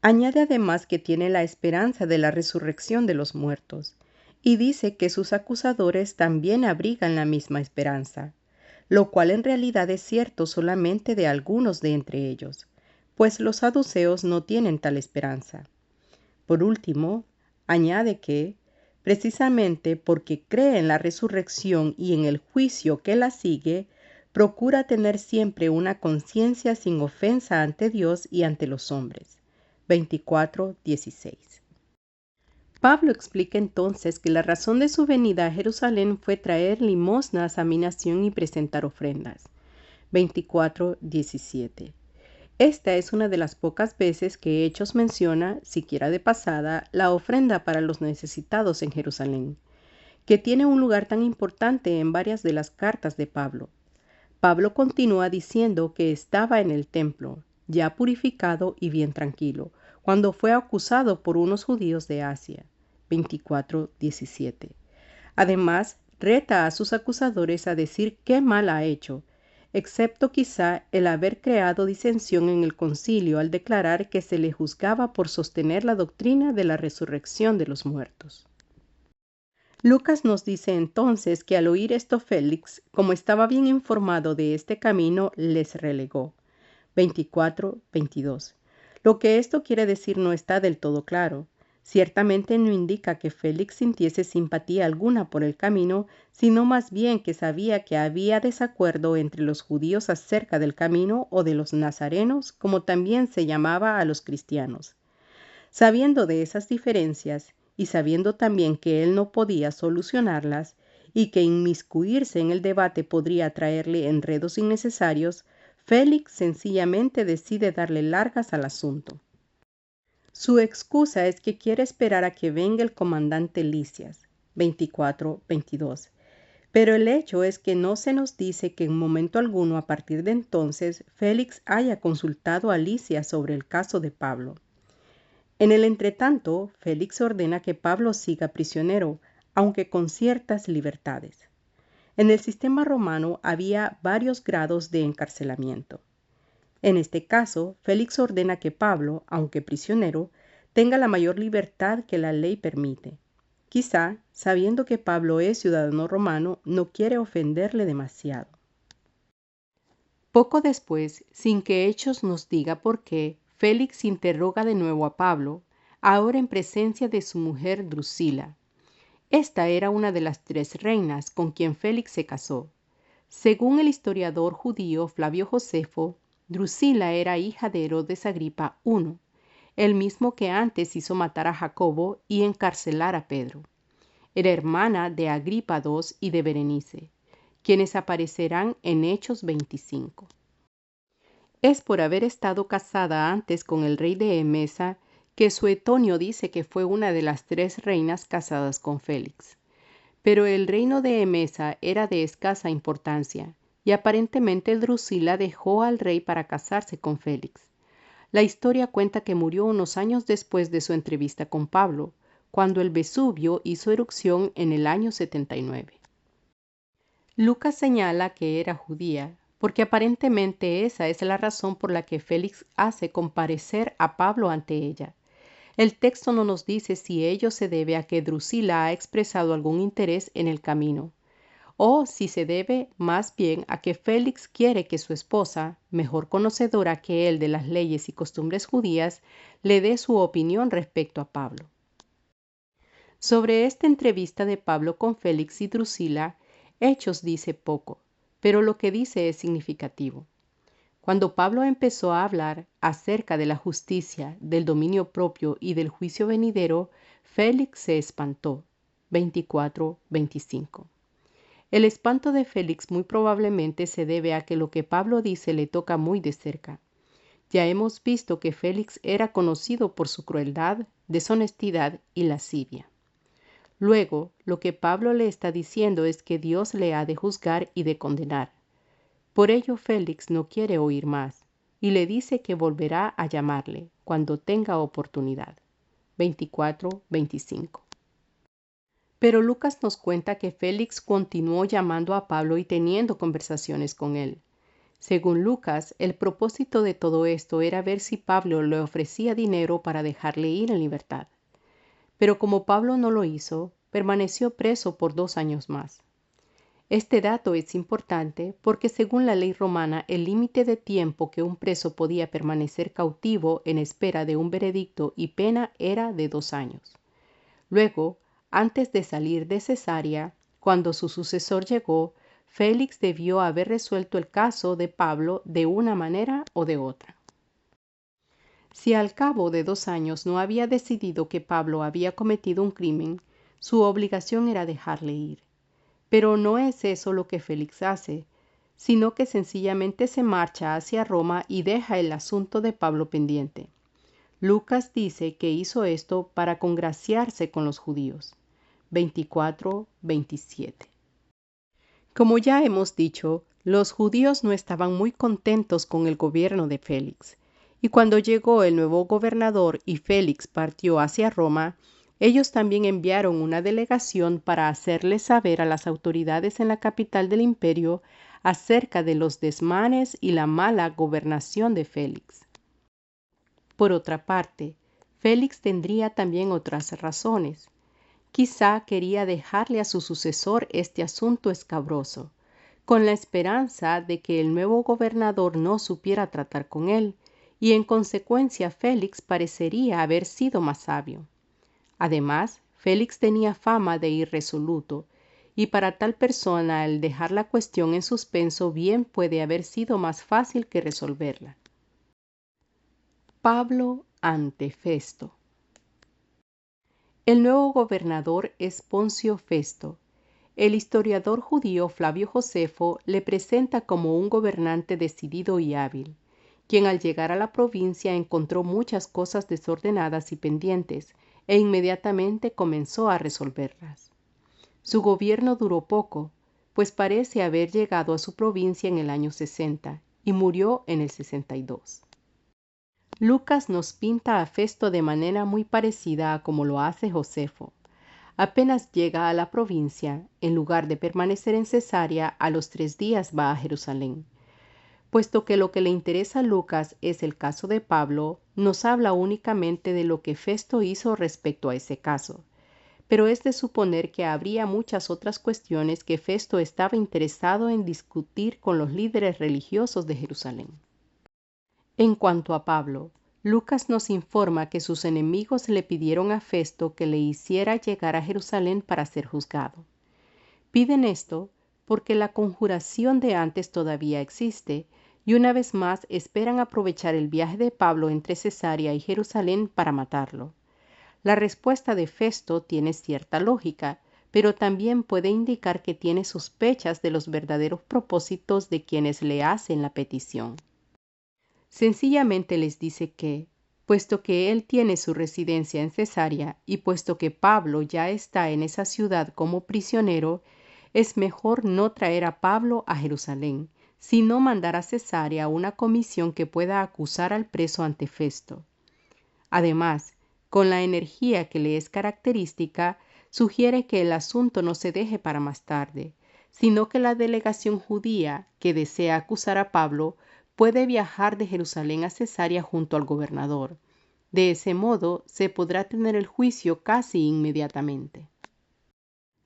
Añade además que tiene la esperanza de la resurrección de los muertos, y dice que sus acusadores también abrigan la misma esperanza, lo cual en realidad es cierto solamente de algunos de entre ellos, pues los saduceos no tienen tal esperanza. Por último, añade que, precisamente porque cree en la resurrección y en el juicio que la sigue, procura tener siempre una conciencia sin ofensa ante Dios y ante los hombres. 24:16. Pablo explica entonces que la razón de su venida a Jerusalén fue traer limosnas a mi nación y presentar ofrendas. 24:17. Esta es una de las pocas veces que Hechos menciona, siquiera de pasada, la ofrenda para los necesitados en Jerusalén, que tiene un lugar tan importante en varias de las cartas de Pablo. Pablo continúa diciendo que estaba en el templo, ya purificado y bien tranquilo, cuando fue acusado por unos judíos de Asia. 24:17. Además, reta a sus acusadores a decir qué mal ha hecho, excepto quizá el haber creado disensión en el concilio al declarar que se le juzgaba por sostener la doctrina de la resurrección de los muertos. Lucas nos dice entonces que al oír esto Félix, como estaba bien informado de este camino, les relegó. 24:22. Lo que esto quiere decir no está del todo claro. Ciertamente no indica que Félix sintiese simpatía alguna por el camino, sino más bien que sabía que había desacuerdo entre los judíos acerca del camino o de los nazarenos, como también se llamaba a los cristianos. Sabiendo de esas diferencias y sabiendo también que él no podía solucionarlas y que inmiscuirse en el debate podría traerle enredos innecesarios, Félix sencillamente decide darle largas al asunto. Su excusa es que quiere esperar a que venga el comandante Lisias. 24:22. Pero el hecho es que no se nos dice que en momento alguno a partir de entonces Félix haya consultado a Lisias sobre el caso de Pablo. En el entretanto, Félix ordena que Pablo siga prisionero, aunque con ciertas libertades. En el sistema romano había varios grados de encarcelamiento. En este caso, Félix ordena que Pablo, aunque prisionero, tenga la mayor libertad que la ley permite. Quizá, sabiendo que Pablo es ciudadano romano, no quiere ofenderle demasiado. Poco después, sin que Hechos nos diga por qué, Félix interroga de nuevo a Pablo, ahora en presencia de su mujer Drusila. Esta era una de las 3 reinas con quien Félix se casó. Según el historiador judío Flavio Josefo, Drusila era hija de Herodes Agripa I, el mismo que antes hizo matar a Jacobo y encarcelar a Pedro. Era hermana de Agripa II y de Berenice, quienes aparecerán en Hechos 25. Es por haber estado casada antes con el rey de Emesa que Suetonio dice que fue una de las 3 reinas casadas con Félix. Pero el reino de Emesa era de escasa importancia, y aparentemente Drusila dejó al rey para casarse con Félix. La historia cuenta que murió unos años después de su entrevista con Pablo, cuando el Vesubio hizo erupción en el año 79. Lucas señala que era judía, porque aparentemente esa es la razón por la que Félix hace comparecer a Pablo ante ella. El texto no nos dice si ello se debe a que Drusila ha expresado algún interés en el camino, o si se debe más bien a que Félix quiere que su esposa, mejor conocedora que él de las leyes y costumbres judías, le dé su opinión respecto a Pablo. Sobre esta entrevista de Pablo con Félix y Drusila, Hechos dice poco, pero lo que dice es significativo. Cuando Pablo empezó a hablar acerca de la justicia, del dominio propio y del juicio venidero, Félix se espantó. 24-25. El espanto de Félix muy probablemente se debe a que lo que Pablo dice le toca muy de cerca. Ya hemos visto que Félix era conocido por su crueldad, deshonestidad y lascivia. Luego, lo que Pablo le está diciendo es que Dios le ha de juzgar y de condenar. Por ello Félix no quiere oír más, y le dice que volverá a llamarle cuando tenga oportunidad. 24-25. Pero Lucas nos cuenta que Félix continuó llamando a Pablo y teniendo conversaciones con él. Según Lucas, el propósito de todo esto era ver si Pablo le ofrecía dinero para dejarle ir en libertad. Pero como Pablo no lo hizo, permaneció preso por 2 años más. Este dato es importante porque según la ley romana el límite de tiempo que un preso podía permanecer cautivo en espera de un veredicto y pena era de 2 años. Luego, antes de salir de Cesarea, cuando su sucesor llegó, Félix debió haber resuelto el caso de Pablo de una manera o de otra. Si al cabo de 2 años no había decidido que Pablo había cometido un crimen, su obligación era dejarle ir. Pero no es eso lo que Félix hace, sino que sencillamente se marcha hacia Roma y deja el asunto de Pablo pendiente. Lucas dice que hizo esto para congraciarse con los judíos. 24-27. Como ya hemos dicho, los judíos no estaban muy contentos con el gobierno de Félix, y cuando llegó el nuevo gobernador y Félix partió hacia Roma, ellos también enviaron una delegación para hacerle saber a las autoridades en la capital del imperio acerca de los desmanes y la mala gobernación de Félix. Por otra parte, Félix tendría también otras razones. Quizá quería dejarle a su sucesor este asunto escabroso, con la esperanza de que el nuevo gobernador no supiera tratar con él, y en consecuencia Félix parecería haber sido más sabio. Además, Félix tenía fama de irresoluto, y para tal persona el dejar la cuestión en suspenso bien puede haber sido más fácil que resolverla. Pablo ante Festo. El nuevo gobernador es Poncio Festo. El historiador judío Flavio Josefo le presenta como un gobernante decidido y hábil, quien al llegar a la provincia encontró muchas cosas desordenadas y pendientes, e inmediatamente comenzó a resolverlas. Su gobierno duró poco, pues parece haber llegado a su provincia en el año 60 y murió en el 62. Lucas nos pinta a Festo de manera muy parecida a como lo hace Josefo. Apenas llega a la provincia, en lugar de permanecer en Cesarea, a los 3 días va a Jerusalén. Puesto que lo que le interesa a Lucas es el caso de Pablo, nos habla únicamente de lo que Festo hizo respecto a ese caso. Pero es de suponer que habría muchas otras cuestiones que Festo estaba interesado en discutir con los líderes religiosos de Jerusalén. En cuanto a Pablo, Lucas nos informa que sus enemigos le pidieron a Festo que le hiciera llegar a Jerusalén para ser juzgado. Piden esto porque la conjuración de antes todavía existe, y una vez más esperan aprovechar el viaje de Pablo entre Cesarea y Jerusalén para matarlo. La respuesta de Festo tiene cierta lógica, pero también puede indicar que tiene sospechas de los verdaderos propósitos de quienes le hacen la petición. Sencillamente les dice que, puesto que él tiene su residencia en Cesarea y puesto que Pablo ya está en esa ciudad como prisionero, es mejor no traer a Pablo a Jerusalén, sino mandar a Cesarea una comisión que pueda acusar al preso ante Festo. Además, con la energía que le es característica, sugiere que el asunto no se deje para más tarde, sino que la delegación judía que desea acusar a Pablo puede viajar de Jerusalén a Cesarea junto al gobernador. De ese modo se podrá tener el juicio casi inmediatamente.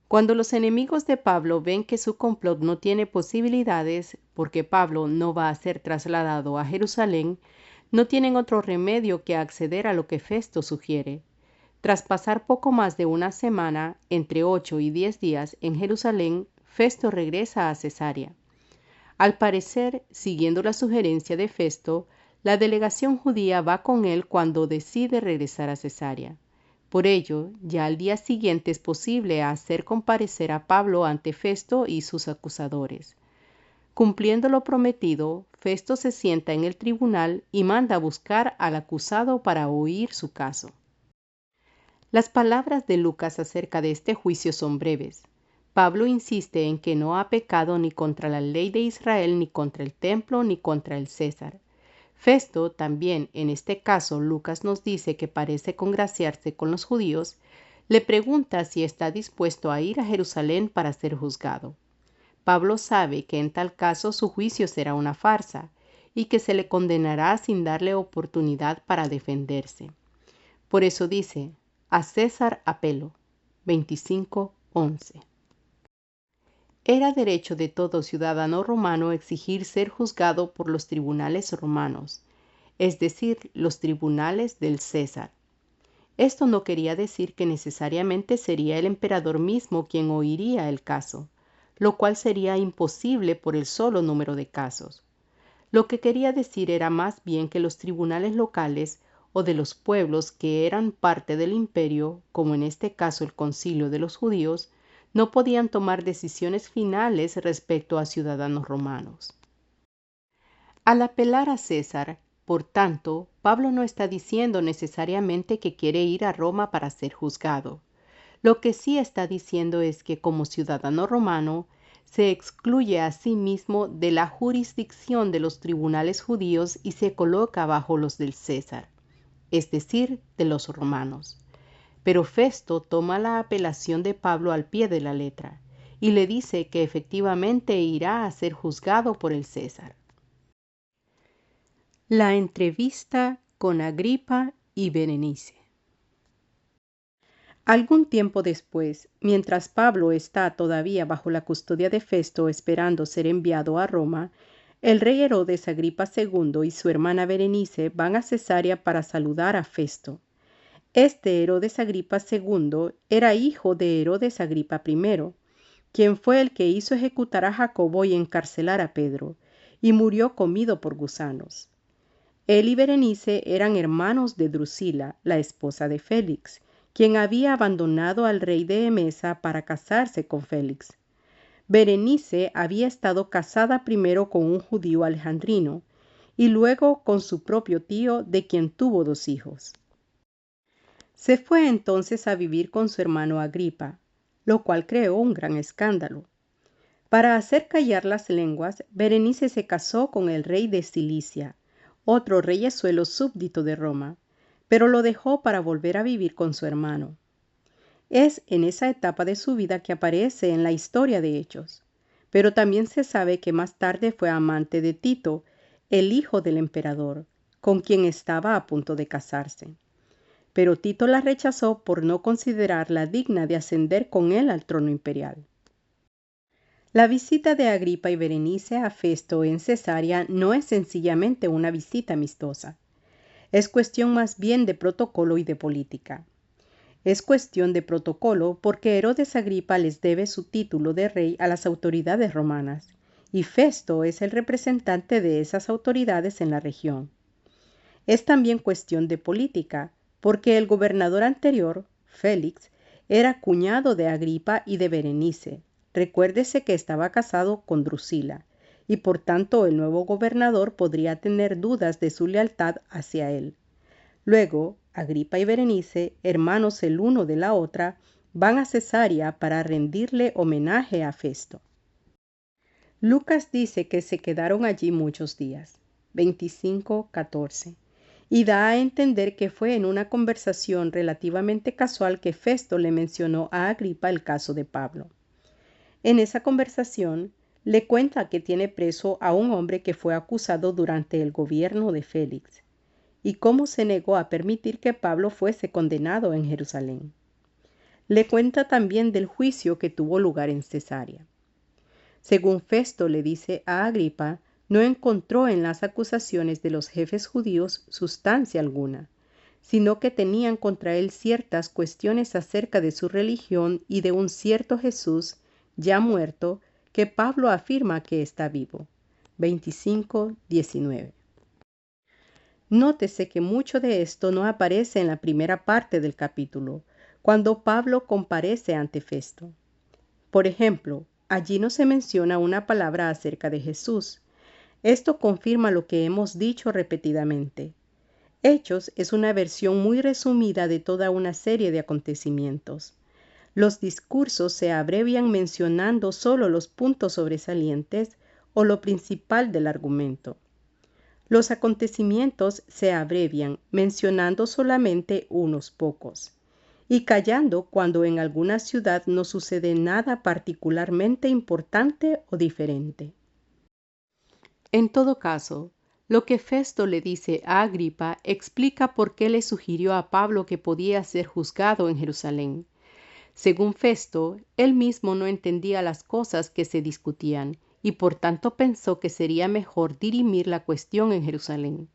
Cuando los enemigos de Pablo ven que su complot no tiene posibilidades, porque Pablo no va a ser trasladado a Jerusalén, no tienen otro remedio que acceder a lo que Festo sugiere. Tras pasar poco más de una semana, entre 8 y 10 días en Jerusalén, Festo regresa a Cesarea. Al parecer, siguiendo la sugerencia de Festo, la delegación judía va con él cuando decide regresar a Cesarea. Por ello, ya al día siguiente es posible hacer comparecer a Pablo ante Festo y sus acusadores. Cumpliendo lo prometido, Festo se sienta en el tribunal y manda a buscar al acusado para oír su caso. Las palabras de Lucas acerca de este juicio son breves. Pablo insiste en que no ha pecado ni contra la ley de Israel, ni contra el templo, ni contra el César. Festo también, en este caso Lucas nos dice que parece congraciarse con los judíos, le pregunta si está dispuesto a ir a Jerusalén para ser juzgado. Pablo sabe que en tal caso su juicio será una farsa y que se le condenará sin darle oportunidad para defenderse. Por eso dice, a César apelo. 25:11. Era derecho de todo ciudadano romano exigir ser juzgado por los tribunales romanos, es decir, los tribunales del César. Esto no quería decir que necesariamente sería el emperador mismo quien oiría el caso, lo cual sería imposible por el solo número de casos. Lo que quería decir era más bien que los tribunales locales o de los pueblos que eran parte del imperio, como en este caso el concilio de los judíos, no podían tomar decisiones finales respecto a ciudadanos romanos. Al apelar a César, por tanto, Pablo no está diciendo necesariamente que quiere ir a Roma para ser juzgado. Lo que sí está diciendo es que como ciudadano romano, se excluye a sí mismo de la jurisdicción de los tribunales judíos y se coloca bajo los del César, es decir, de los romanos. Pero Festo toma la apelación de Pablo al pie de la letra y le dice que efectivamente irá a ser juzgado por el César. La entrevista con Agripa y Berenice. Algún tiempo después, mientras Pablo está todavía bajo la custodia de Festo esperando ser enviado a Roma, el rey Herodes Agripa II y su hermana Berenice van a Cesarea para saludar a Festo. Este Herodes Agripa II era hijo de Herodes Agripa I, quien fue el que hizo ejecutar a Jacobo y encarcelar a Pedro, y murió comido por gusanos. Él y Berenice eran hermanos de Drusila, la esposa de Félix, quien había abandonado al rey de Emesa para casarse con Félix. Berenice había estado casada primero con un judío alejandrino y luego con su propio tío, de quien tuvo 2 hijos. Se fue entonces a vivir con su hermano Agripa, lo cual creó un gran escándalo. Para hacer callar las lenguas, Berenice se casó con el rey de Cilicia, otro reyezuelo súbdito de Roma, pero lo dejó para volver a vivir con su hermano. Es en esa etapa de su vida que aparece en la historia de Hechos, pero también se sabe que más tarde fue amante de Tito, el hijo del emperador, con quien estaba a punto de casarse. Pero Tito la rechazó por no considerarla digna de ascender con él al trono imperial. La visita de Agripa y Berenice a Festo en Cesarea no es sencillamente una visita amistosa. Es cuestión más bien de protocolo y de política. Es cuestión de protocolo porque Herodes Agripa les debe su título de rey a las autoridades romanas, y Festo es el representante de esas autoridades en la región. Es también cuestión de política, porque el gobernador anterior, Félix, era cuñado de Agripa y de Berenice. Recuérdese que estaba casado con Drusila, y por tanto el nuevo gobernador podría tener dudas de su lealtad hacia él. Luego, Agripa y Berenice, hermanos el uno de la otra, van a Cesarea para rendirle homenaje a Festo. Lucas dice que se quedaron allí muchos días, 25:14, y da a entender que fue en una conversación relativamente casual que Festo le mencionó a Agripa el caso de Pablo. En esa conversación, le cuenta que tiene preso a un hombre que fue acusado durante el gobierno de Félix, y cómo se negó a permitir que Pablo fuese condenado en Jerusalén. Le cuenta también del juicio que tuvo lugar en Cesarea. Según Festo le dice a Agripa, no encontró en las acusaciones de los jefes judíos sustancia alguna, sino que tenían contra él ciertas cuestiones acerca de su religión y de un cierto Jesús, ya muerto, que Pablo afirma que está vivo. 25:19. Nótese que mucho de esto no aparece en la primera parte del capítulo, cuando Pablo comparece ante Festo. Por ejemplo, allí no se menciona una palabra acerca de Jesús. Esto confirma lo que hemos dicho repetidamente. Hechos es una versión muy resumida de toda una serie de acontecimientos. Los discursos se abrevian mencionando solo los puntos sobresalientes o lo principal del argumento. Los acontecimientos se abrevian mencionando solamente unos pocos y callando cuando en alguna ciudad no sucede nada particularmente importante o diferente. En todo caso, lo que Festo le dice a Agripa explica por qué le sugirió a Pablo que podía ser juzgado en Jerusalén. Según Festo, él mismo no entendía las cosas que se discutían y por tanto pensó que sería mejor dirimir la cuestión en Jerusalén.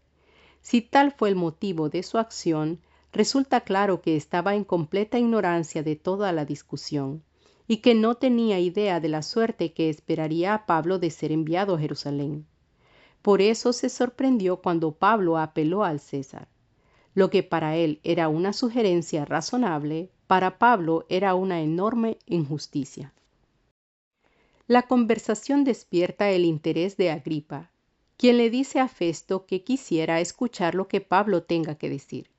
Si tal fue el motivo de su acción, resulta claro que estaba en completa ignorancia de toda la discusión y que no tenía idea de la suerte que esperaría a Pablo de ser enviado a Jerusalén. Por eso se sorprendió cuando Pablo apeló al César. Lo que para él era una sugerencia razonable, para Pablo era una enorme injusticia. La conversación despierta el interés de Agripa, quien le dice a Festo que quisiera escuchar lo que Pablo tenga que decir.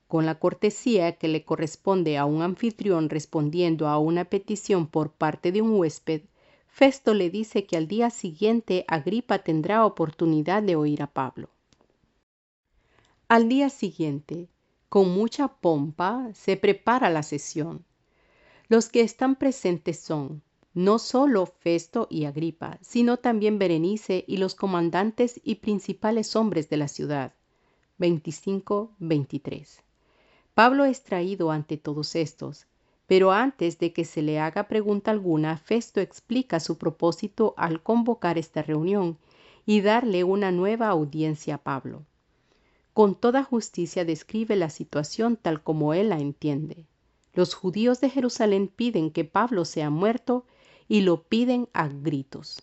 Con la cortesía que le corresponde a un anfitrión respondiendo a una petición por parte de un huésped, Festo le dice que al día siguiente Agripa tendrá oportunidad de oír a Pablo. Al día siguiente, con mucha pompa, se prepara la sesión. Los que están presentes son no solo Festo y Agripa, sino también Berenice y los comandantes y principales hombres de la ciudad. 25-23. Pablo es traído ante todos estos, pero antes de que se le haga pregunta alguna, Festo explica su propósito al convocar esta reunión y darle una nueva audiencia a Pablo. Con toda justicia describe la situación tal como él la entiende. Los judíos de Jerusalén piden que Pablo sea muerto y lo piden a gritos.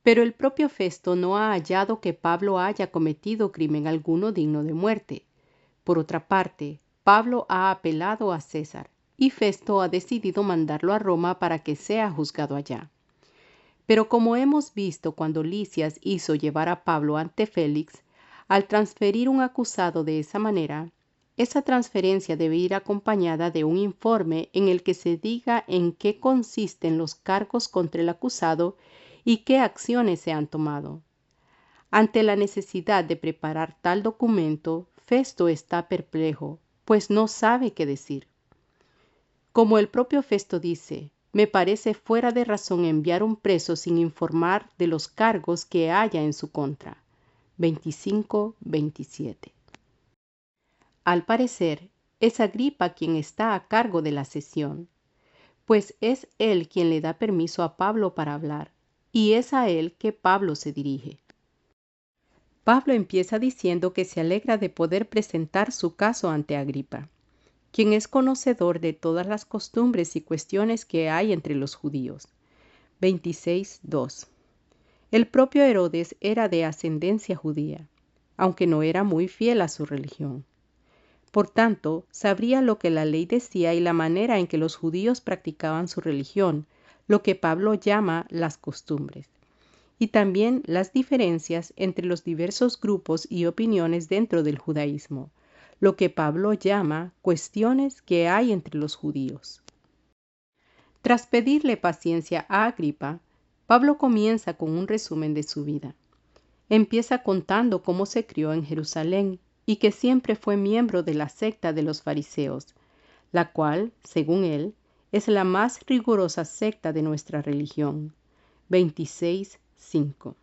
Pero el propio Festo no ha hallado que Pablo haya cometido crimen alguno digno de muerte. Por otra parte, Pablo ha apelado a César y Festo ha decidido mandarlo a Roma para que sea juzgado allá. Pero como hemos visto cuando Lisias hizo llevar a Pablo ante Félix, al transferir un acusado de esa manera, esa transferencia debe ir acompañada de un informe en el que se diga en qué consisten los cargos contra el acusado y qué acciones se han tomado. Ante la necesidad de preparar tal documento, Festo está perplejo, pues no sabe qué decir. Como el propio Festo dice, me parece fuera de razón enviar un preso sin informar de los cargos que haya en su contra. 25-27. Al parecer, es Agripa quien está a cargo de la sesión, pues es él quien le da permiso a Pablo para hablar, y es a él que Pablo se dirige. Pablo empieza diciendo que se alegra de poder presentar su caso ante Agripa, quien es conocedor de todas las costumbres y cuestiones que hay entre los judíos. 26:2. El propio Herodes era de ascendencia judía, aunque no era muy fiel a su religión. Por tanto, sabría lo que la ley decía y la manera en que los judíos practicaban su religión, lo que Pablo llama las costumbres, y también las diferencias entre los diversos grupos y opiniones dentro del judaísmo, lo que Pablo llama cuestiones que hay entre los judíos. Tras pedirle paciencia a Agripa, Pablo comienza con un resumen de su vida. Empieza contando cómo se crió en Jerusalén y que siempre fue miembro de la secta de los fariseos, la cual, según él, es la más rigurosa secta de nuestra religión. 26:5.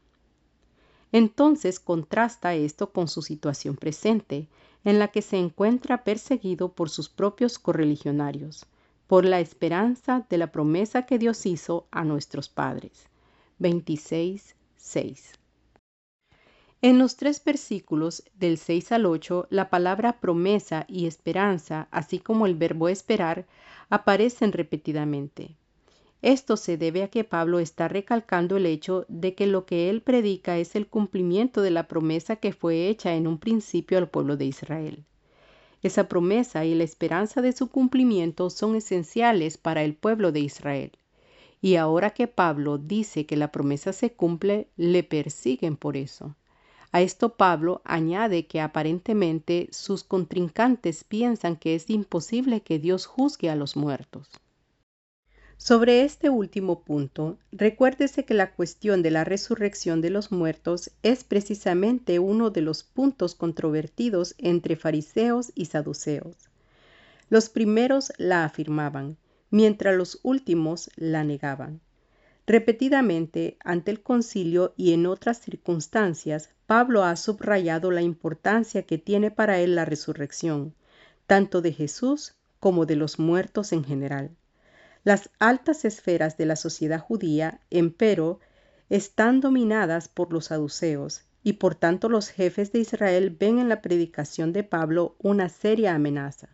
Entonces contrasta esto con su situación presente, en la que se encuentra perseguido por sus propios correligionarios, por la esperanza de la promesa que Dios hizo a nuestros padres. 26:6. En los 3 versículos del 6 al 8, la palabra promesa y esperanza, así como el verbo esperar, aparecen repetidamente. Esto se debe a que Pablo está recalcando el hecho de que lo que él predica es el cumplimiento de la promesa que fue hecha en un principio al pueblo de Israel. Esa promesa y la esperanza de su cumplimiento son esenciales para el pueblo de Israel. Y ahora que Pablo dice que la promesa se cumple, le persiguen por eso. A esto Pablo añade que aparentemente sus contrincantes piensan que es imposible que Dios juzgue a los muertos. Sobre este último punto, recuérdese que la cuestión de la resurrección de los muertos es precisamente uno de los puntos controvertidos entre fariseos y saduceos. Los primeros la afirmaban, mientras los últimos la negaban. Repetidamente, ante el concilio y en otras circunstancias, Pablo ha subrayado la importancia que tiene para él la resurrección, tanto de Jesús como de los muertos en general. Las altas esferas de la sociedad judía, empero, están dominadas por los saduceos, y por tanto los jefes de Israel ven en la predicación de Pablo una seria amenaza.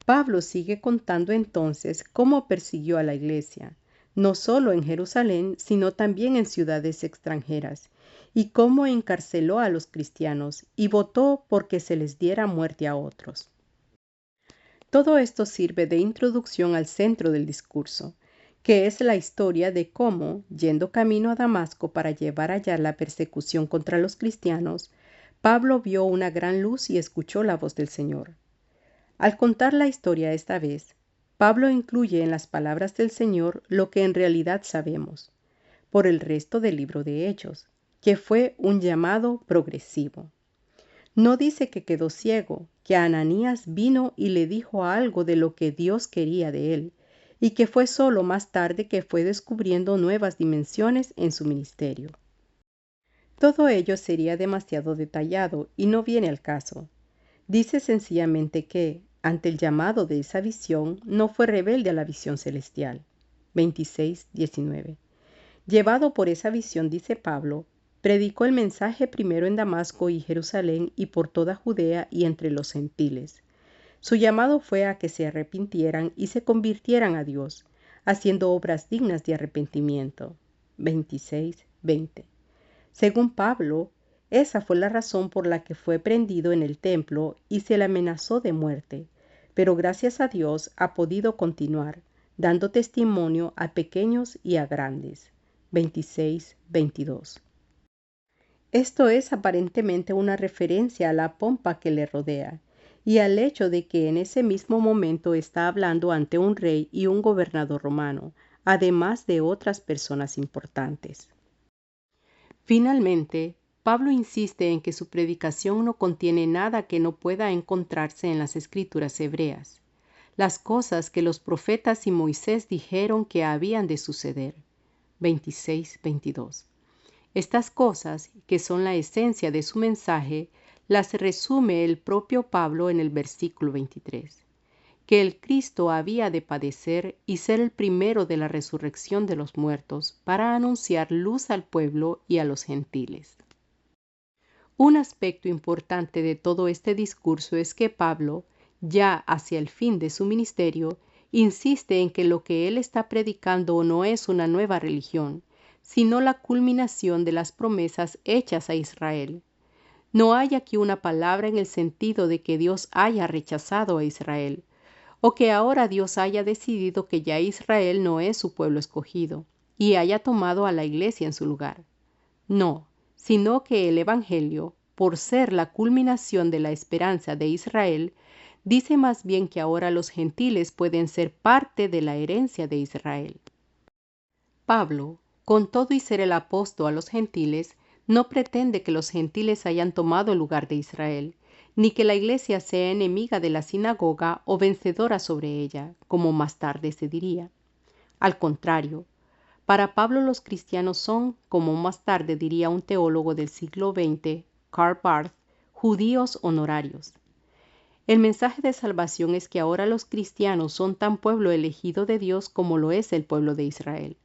Pablo sigue contando entonces cómo persiguió a la iglesia, no solo en Jerusalén, sino también en ciudades extranjeras, y cómo encarceló a los cristianos y votó porque se les diera muerte a otros. Todo esto sirve de introducción al centro del discurso, que es la historia de cómo, yendo camino a Damasco para llevar allá la persecución contra los cristianos, Pablo vio una gran luz y escuchó la voz del Señor. Al contar la historia esta vez, Pablo incluye en las palabras del Señor lo que en realidad sabemos, por el resto del libro de Hechos, que fue un llamado progresivo. No dice que quedó ciego, que Ananías vino y le dijo algo de lo que Dios quería de él, y que fue solo más tarde que fue descubriendo nuevas dimensiones en su ministerio. Todo ello sería demasiado detallado y no viene al caso. Dice sencillamente que, ante el llamado de esa visión, no fue rebelde a la visión celestial. 26:19. Llevado por esa visión, dice Pablo, predicó el mensaje primero en Damasco y Jerusalén y por toda Judea y entre los gentiles. Su llamado fue a que se arrepintieran y se convirtieran a Dios, haciendo obras dignas de arrepentimiento. 26:20. Según Pablo, esa fue la razón por la que fue prendido en el templo y se le amenazó de muerte, pero gracias a Dios ha podido continuar, dando testimonio a pequeños y a grandes. 26:22. Esto es aparentemente una referencia a la pompa que le rodea y al hecho de que en ese mismo momento está hablando ante un rey y un gobernador romano, además de otras personas importantes. Finalmente, Pablo insiste en que su predicación no contiene nada que no pueda encontrarse en las escrituras hebreas, las cosas que los profetas y Moisés dijeron que habían de suceder. 26:22. Estas cosas, que son la esencia de su mensaje, las resume el propio Pablo en el versículo 23. Que el Cristo había de padecer y ser el primero de la resurrección de los muertos para anunciar luz al pueblo y a los gentiles. Un aspecto importante de todo este discurso es que Pablo, ya hacia el fin de su ministerio, insiste en que lo que él está predicando no es una nueva religión, sino la culminación de las promesas hechas a Israel. No hay aquí una palabra en el sentido de que Dios haya rechazado a Israel, o que ahora Dios haya decidido que ya Israel no es su pueblo escogido, y haya tomado a la iglesia en su lugar. No, sino que el Evangelio, por ser la culminación de la esperanza de Israel, dice más bien que ahora los gentiles pueden ser parte de la herencia de Israel. Pablo, con todo y ser el apóstol a los gentiles, no pretende que los gentiles hayan tomado el lugar de Israel, ni que la iglesia sea enemiga de la sinagoga o vencedora sobre ella, como más tarde se diría. Al contrario, para Pablo los cristianos son, como más tarde diría un teólogo del siglo XX, Karl Barth, judíos honorarios. El mensaje de salvación es que ahora los cristianos son tan pueblo elegido de Dios como lo es el pueblo de Israel.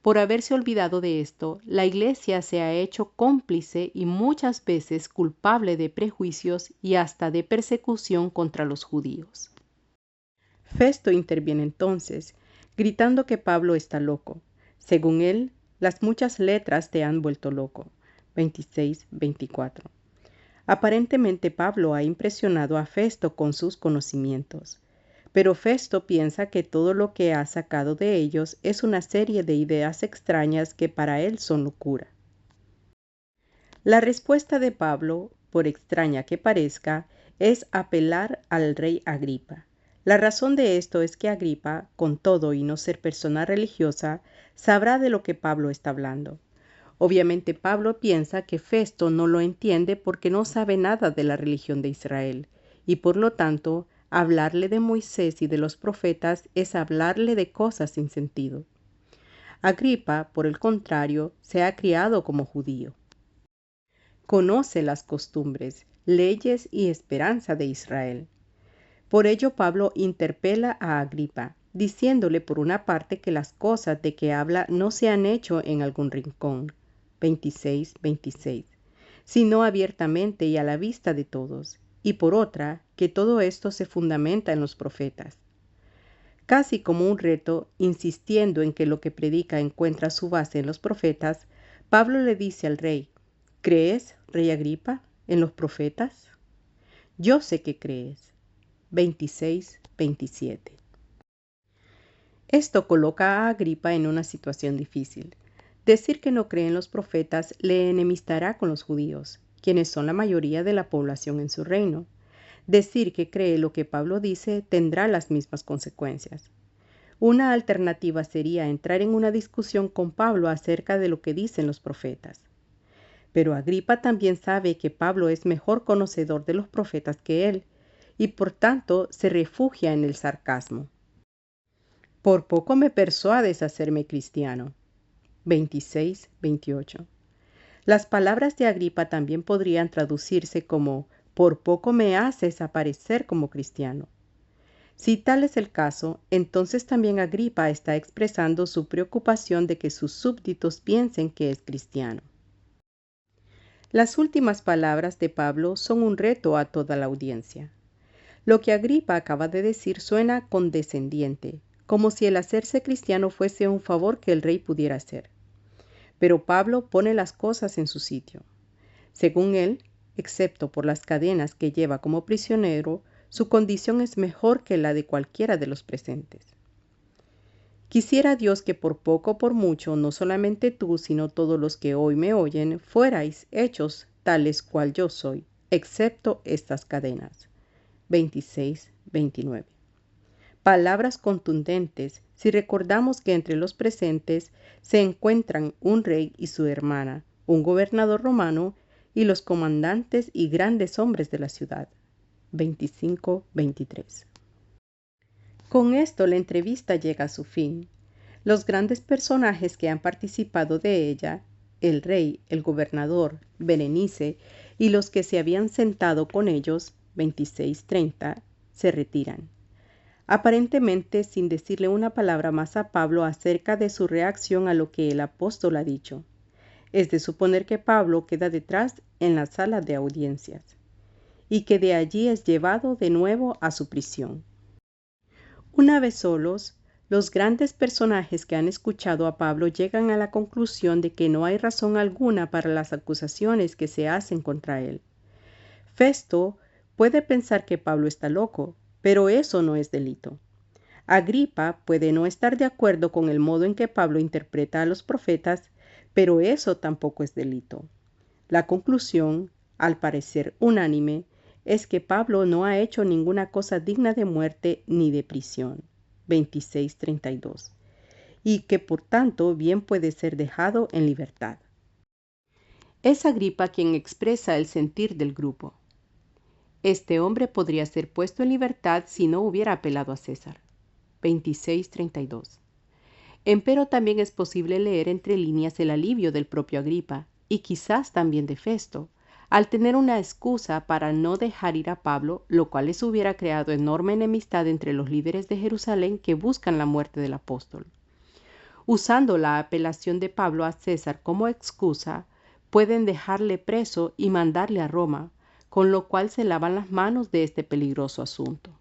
Por haberse olvidado de esto, la Iglesia se ha hecho cómplice y muchas veces culpable de prejuicios y hasta de persecución contra los judíos. Festo interviene entonces, gritando que Pablo está loco. Según él, las muchas letras te han vuelto loco. 26-24. Aparentemente Pablo ha impresionado a Festo con sus conocimientos, pero Festo piensa que todo lo que ha sacado de ellos es una serie de ideas extrañas que para él son locura. La respuesta de Pablo, por extraña que parezca, es apelar al rey Agripa. La razón de esto es que Agripa, con todo y no ser persona religiosa, sabrá de lo que Pablo está hablando. Obviamente Pablo piensa que Festo no lo entiende porque no sabe nada de la religión de Israel, y por lo tanto, hablarle de Moisés y de los profetas es hablarle de cosas sin sentido. Agripa, por el contrario, se ha criado como judío. Conoce las costumbres, leyes y esperanza de Israel. Por ello Pablo interpela a Agripa, diciéndole por una parte que las cosas de que habla no se han hecho en algún rincón, 26-26, sino abiertamente y a la vista de todos, y por otra, que todo esto se fundamenta en los profetas. Casi como un reto, insistiendo en que lo que predica encuentra su base en los profetas, Pablo le dice al rey: ¿Crees, rey Agripa, en los profetas? Yo sé que crees. 26-27. Esto coloca a Agripa en una situación difícil. Decir que no cree en los profetas le enemistará con los judíos, quienes son la mayoría de la población en su reino. Decir que cree lo que Pablo dice tendrá las mismas consecuencias. Una alternativa sería entrar en una discusión con Pablo acerca de lo que dicen los profetas. Pero Agripa también sabe que Pablo es mejor conocedor de los profetas que él, y por tanto se refugia en el sarcasmo. Por poco me persuades a hacerme cristiano. 26-28. Las palabras de Agripa también podrían traducirse como por poco me haces aparecer como cristiano. Si tal es el caso, entonces también Agripa está expresando su preocupación de que sus súbditos piensen que es cristiano. Las últimas palabras de Pablo son un reto a toda la audiencia. Lo que Agripa acaba de decir suena condescendiente, como si el hacerse cristiano fuese un favor que el rey pudiera hacer. Pero Pablo pone las cosas en su sitio. Según él, excepto por las cadenas que lleva como prisionero, su condición es mejor que la de cualquiera de los presentes. Quisiera Dios que por poco o por mucho, no solamente tú, sino todos los que hoy me oyen, fuerais hechos tales cual yo soy, excepto estas cadenas. 26-29. Palabras contundentes si recordamos que entre los presentes se encuentran un rey y su hermana, un gobernador romano y los comandantes y grandes hombres de la ciudad. 25-23. Con esto la entrevista llega a su fin. Los grandes personajes que han participado de ella, el rey, el gobernador, Berenice y los que se habían sentado con ellos, 26-30, se retiran. Aparentemente sin decirle una palabra más a Pablo acerca de su reacción a lo que el apóstol ha dicho. Es de suponer que Pablo queda detrás en la sala de audiencias y que de allí es llevado de nuevo a su prisión. Una vez solos, los grandes personajes que han escuchado a Pablo llegan a la conclusión de que no hay razón alguna para las acusaciones que se hacen contra él. Festo puede pensar que Pablo está loco, pero eso no es delito. Agripa puede no estar de acuerdo con el modo en que Pablo interpreta a los profetas, pero eso tampoco es delito. La conclusión, al parecer unánime, es que Pablo no ha hecho ninguna cosa digna de muerte ni de prisión, 26-32, y que por tanto bien puede ser dejado en libertad. Es Agripa quien expresa el sentir del grupo. Este hombre podría ser puesto en libertad si no hubiera apelado a César. 26-32. Empero también es posible leer entre líneas el alivio del propio Agripa, y quizás también de Festo, al tener una excusa para no dejar ir a Pablo, lo cual les hubiera creado enorme enemistad entre los líderes de Jerusalén que buscan la muerte del apóstol. Usando la apelación de Pablo a César como excusa, pueden dejarle preso y mandarle a Roma, con lo cual se lavan las manos de este peligroso asunto.